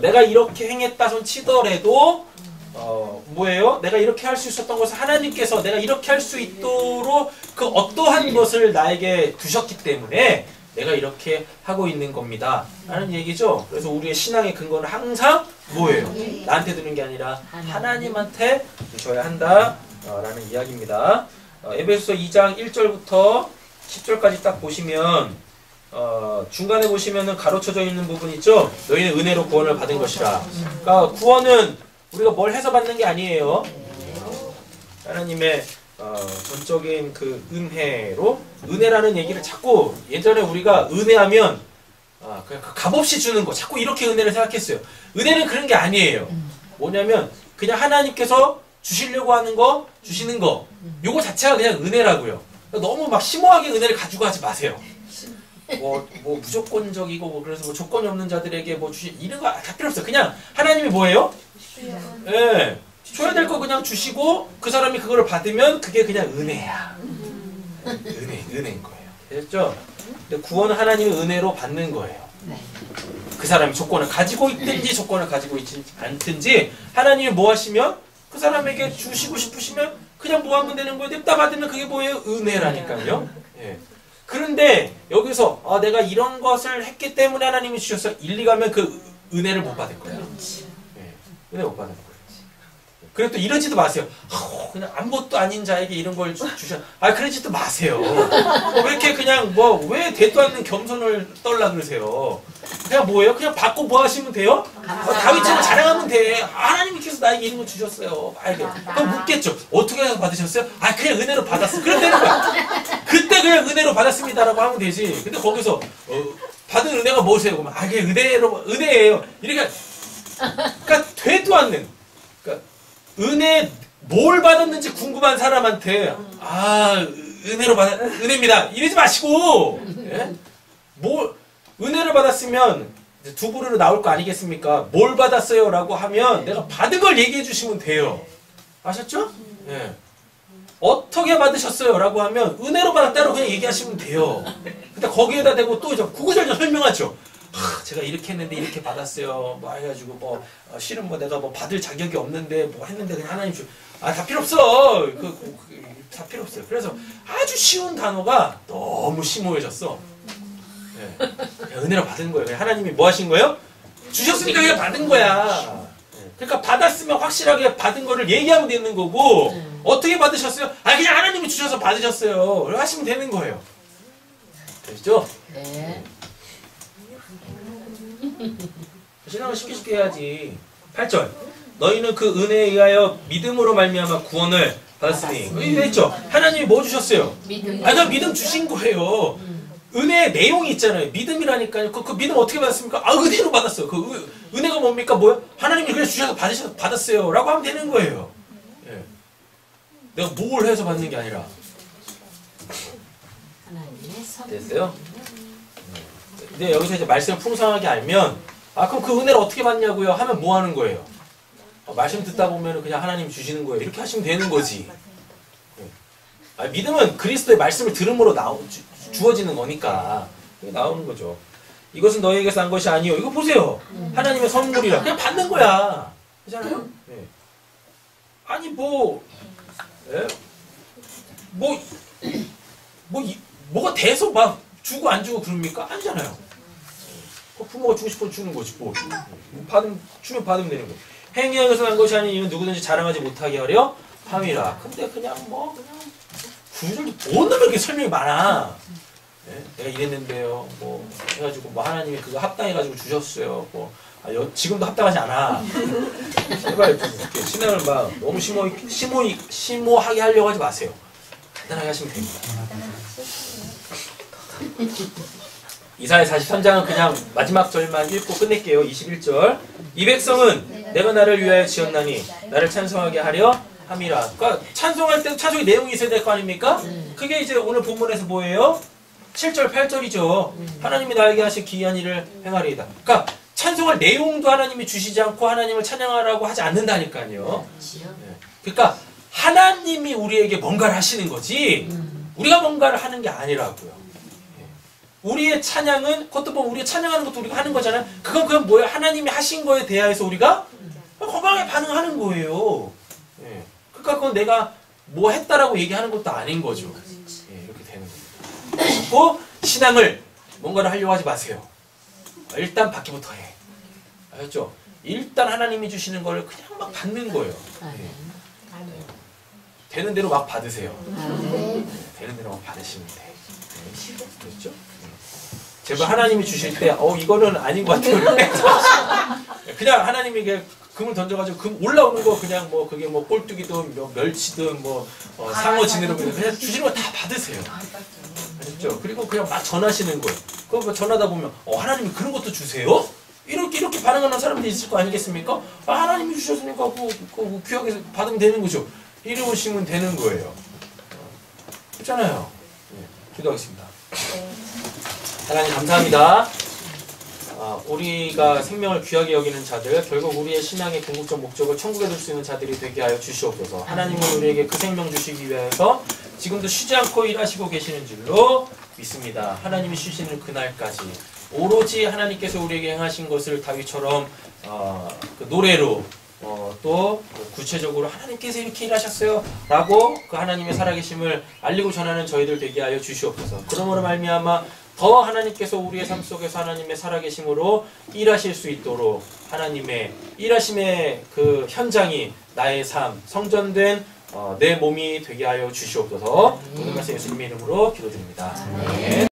내가 이렇게 행했다 손 치더라도 뭐예요? 내가 이렇게 할 수 있었던 것을 하나님께서 내가 이렇게 할 수 있도록 그 어떠한 것을 나에게 두셨기 때문에 내가 이렇게 하고 있는 겁니다. 라는 얘기죠. 그래서 우리의 신앙의 근거는 항상 뭐예요? 나한테 두는 게 아니라 하나님한테 두셔야 한다. 라는 이야기입니다. 에베소서 2장 1절부터 10절까지 딱 보시면 중간에 보시면은 가로쳐져 있는 부분 있죠? 너희는 은혜로 구원을 받은 것이라. 그러니까 구원은 우리가 뭘 해서 받는 게 아니에요. 하나님의 전적인 그 은혜로, 은혜라는 얘기를 자꾸 예전에 우리가 은혜하면 그냥 값없이 주는 거, 자꾸 이렇게 은혜를 생각했어요. 은혜는 그런 게 아니에요. 뭐냐면 그냥 하나님께서 주시려고 하는 거, 주시는 거, 요거 자체가 그냥 은혜라고요. 너무 막 심오하게 은혜를 가지고 하지 마세요. 뭐 무조건적이고 뭐 그래서 뭐 조건이 없는 자들에게 뭐 이런 거 다 필요 없어요. 그냥 하나님이 뭐예요? 예, 줘야 될 거 그냥 주시고 그 사람이 그거를 받으면 그게 그냥 은혜야. 은혜인 거예요. 됐죠? 근데 구원은 하나님의 은혜로 받는 거예요. 그 사람이 조건을 가지고 있든지 조건을 가지고 있지 않든지 하나님이 뭐 하시면 그 사람에게 주시고 싶으시면 그냥 뭐 하면 되는 거예요. 냅다 받으면 그게 뭐예요? 은혜라니까요. 예. 그런데 여기서 내가 이런 것을 했기 때문에 하나님이 주셨어. 일리 가면 그 은혜를 못 받을 거야. 예. 은혜 못 받는 거예요. 그리고 또 이러지도 마세요. 그냥 아무것도 아닌 자에게 이런 걸 주셔. 그러지도 마세요. 왜 이렇게 그냥 왜 대도 않는 겸손을 떨라 그러세요. 그냥 뭐예요? 그냥 받고 뭐 하시면 돼요? 다윗처럼 자랑하면 돼. 하나님께서 나에게 이런 거 주셨어요. 그럼 묻겠죠. 어떻게 해서 받으셨어요? 그냥 은혜로 받았어. 그럼 되는 거야. 그때 그냥 은혜로 받았습니다라고 하면 되지. 근데 거기서 받은 은혜가 뭐세요? 그러면 그게 은혜예요. 이렇게 그러니까 되도 않는. 그러니까 은혜 뭘 받았는지 궁금한 사람한테 은혜입니다. 이러지 마시고 예? 은혜를 받았으면 두 부류로 나올 거 아니겠습니까? 뭘 받았어요? 라고 하면 내가 받은 걸 얘기해 주시면 돼요. 아셨죠? 예. 어떻게 받으셨어요? 라고 하면 은혜로 받았다고 그냥 얘기하시면 돼요. 근데 거기에다 대고 또 이제 구구절절 설명하죠. 제가 이렇게 했는데 이렇게 받았어요. 뭐 해가지고 실은 내가 받을 자격이 없는데 뭐 했는데 그냥 하나님 다 필요 없어. 다 필요 없어요. 그래서 아주 쉬운 단어가 너무 심오해졌어. 네. 은혜로 받은 거예요. 하나님이 뭐 하신 거예요? 주셨으니까 그냥 받은 거야. 그러니까 받았으면 확실하게 받은 거를 얘기하면 되는 거고 어떻게 받으셨어요? 그냥 하나님이 주셔서 받으셨어요. 하시면 되는 거예요. 되시죠? 네. 신앙을 쉽게 해야지. 8절. 너희는 그 은혜에 의하여 믿음으로 말미암아 구원을 받았으니. 이거 했죠. 하나님이 뭐 주셨어요? 믿음. 그냥 믿음 주신 거예요. 은혜의 내용이 있잖아요. 믿음이라니까요. 그 믿음 어떻게 받았습니까? 은혜로 받았어요. 은혜가 뭡니까? 뭐예요? 하나님이 그냥 주셔서 받았어요. 라고 하면 되는 거예요. 예. 내가 뭘 해서 받는 게 아니라. 됐어요? 근데 여기서 이제 말씀을 풍성하게 알면 그럼 그 은혜를 어떻게 받냐고요? 하면 뭐 하는 거예요? 말씀 듣다 보면 그냥 하나님 주시는 거예요. 이렇게 하시면 되는 거지. 믿음은 그리스도의 말씀을 들음으로 주어지는 거니까 나오는 거죠. 이것은 너희에게서 난 것이 아니요. 이거 보세요. 하나님의 선물이라 그냥 받는 거야. 그렇잖아요? 네. 아니 예? 뭐가 돼서 막 주고 안 주고 그럽니까? 아니잖아요. 부모가 주고 싶으면 주는 거지 뭐. 주면 받으면 되는 거. 행위에서 난 것이 아닌 이유는 누구든지 자랑하지 못하게 하려 함이라. 근데 그냥 구절도 뭔 놈에 이렇게 설명이 많아. 예? 내가 이랬는데요. 뭐 해가지고 뭐 하나님이 그거 합당해가지고 주셨어요. 지금도 합당하지 않아. 제발 좀 이렇게 신앙을 막 너무 심오하게 하려고 하지 마세요. 간단하게 하시면 됩니다. 이사야 43장은 그냥 마지막 절만 읽고 끝낼게요. 21절. 이 백성은 내가 나를 위하여 지었나니 나를 찬송하게 하려 함이라. 그러니까 찬송할 때 찬송의 내용이 있어야 될 거 아닙니까? 그게 이제 오늘 본문에서 뭐예요? 7절, 8절이죠. 하나님이 나에게 하신 기이한 일을 행하리이다. 그러니까 찬송할 내용도 하나님이 주시지 않고 하나님을 찬양하라고 하지 않는다니까요. 그러니까 하나님이 우리에게 뭔가를 하시는 거지 우리가 뭔가를 하는 게 아니라고요. 우리의 찬양은 그것도 뭐 우리가 찬양하는 것도 우리가 하는 거잖아요. 그건 그냥 뭐예요? 하나님이 하신 거에 대하여서 우리가 건강하게 반응하는 거예요. 그러니까 그건 내가 뭐 했다라고 얘기하는 것도 아닌 거죠. 이렇게 되는 겁니다. 그리고 신앙을 뭔가를 하려고 하지 마세요. 일단 받기부터 해. 알았죠? 일단 하나님이 주시는 걸 그냥 막 받는 거예요. 되는 대로 막 받으세요. 되는 대로 막 받으시면 돼. 그렇죠? 제발 하나님이 주실 때 이거는 아닌 것 같아요. 그냥 하나님에게 금을 던져가지고 금 올라오는 거 그냥 그게 꼴뚜기든 멸치든 상어 지느러미 그냥 주시는 거 다 받으세요. 아셨죠? 그리고 그냥 막 전하시는 거예요. 그거 전하다 보면 하나님이 그런 것도 주세요? 이렇게 반응하는 사람들이 있을 거 아니겠습니까? 하나님이 주셨으니까 그 귀하게 받으면 되는 거죠. 이러시면 되는 거예요. 그렇잖아요. 기도하겠습니다. 하나님 감사합니다. 우리가 생명을 귀하게 여기는 자들, 결국 우리의 신앙의 궁극적 목적을 천국에 둘 수 있는 자들이 되게 하여 주시옵소서. 하나님은 우리에게 그 생명 주시기 위해서 지금도 쉬지 않고 일하시고 계시는 줄로 믿습니다. 하나님이 쉬시는 그날까지 오로지 하나님께서 우리에게 행하신 것을 다윗처럼 그 노래로 또 구체적으로 하나님께서 이렇게 일하셨어요 라고 그 하나님의 살아계심을 알리고 전하는 저희들 되게 하여 주시옵소서. 그러므로 말미암아 더 하나님께서 우리의 삶 속에서 하나님의 살아계심으로 일하실 수 있도록 하나님의 일하심의 그 현장이 나의 삶, 성전된 내 몸이 되게 하여 주시옵소서. 오늘 말씀 예수님의 이름으로 기도드립니다.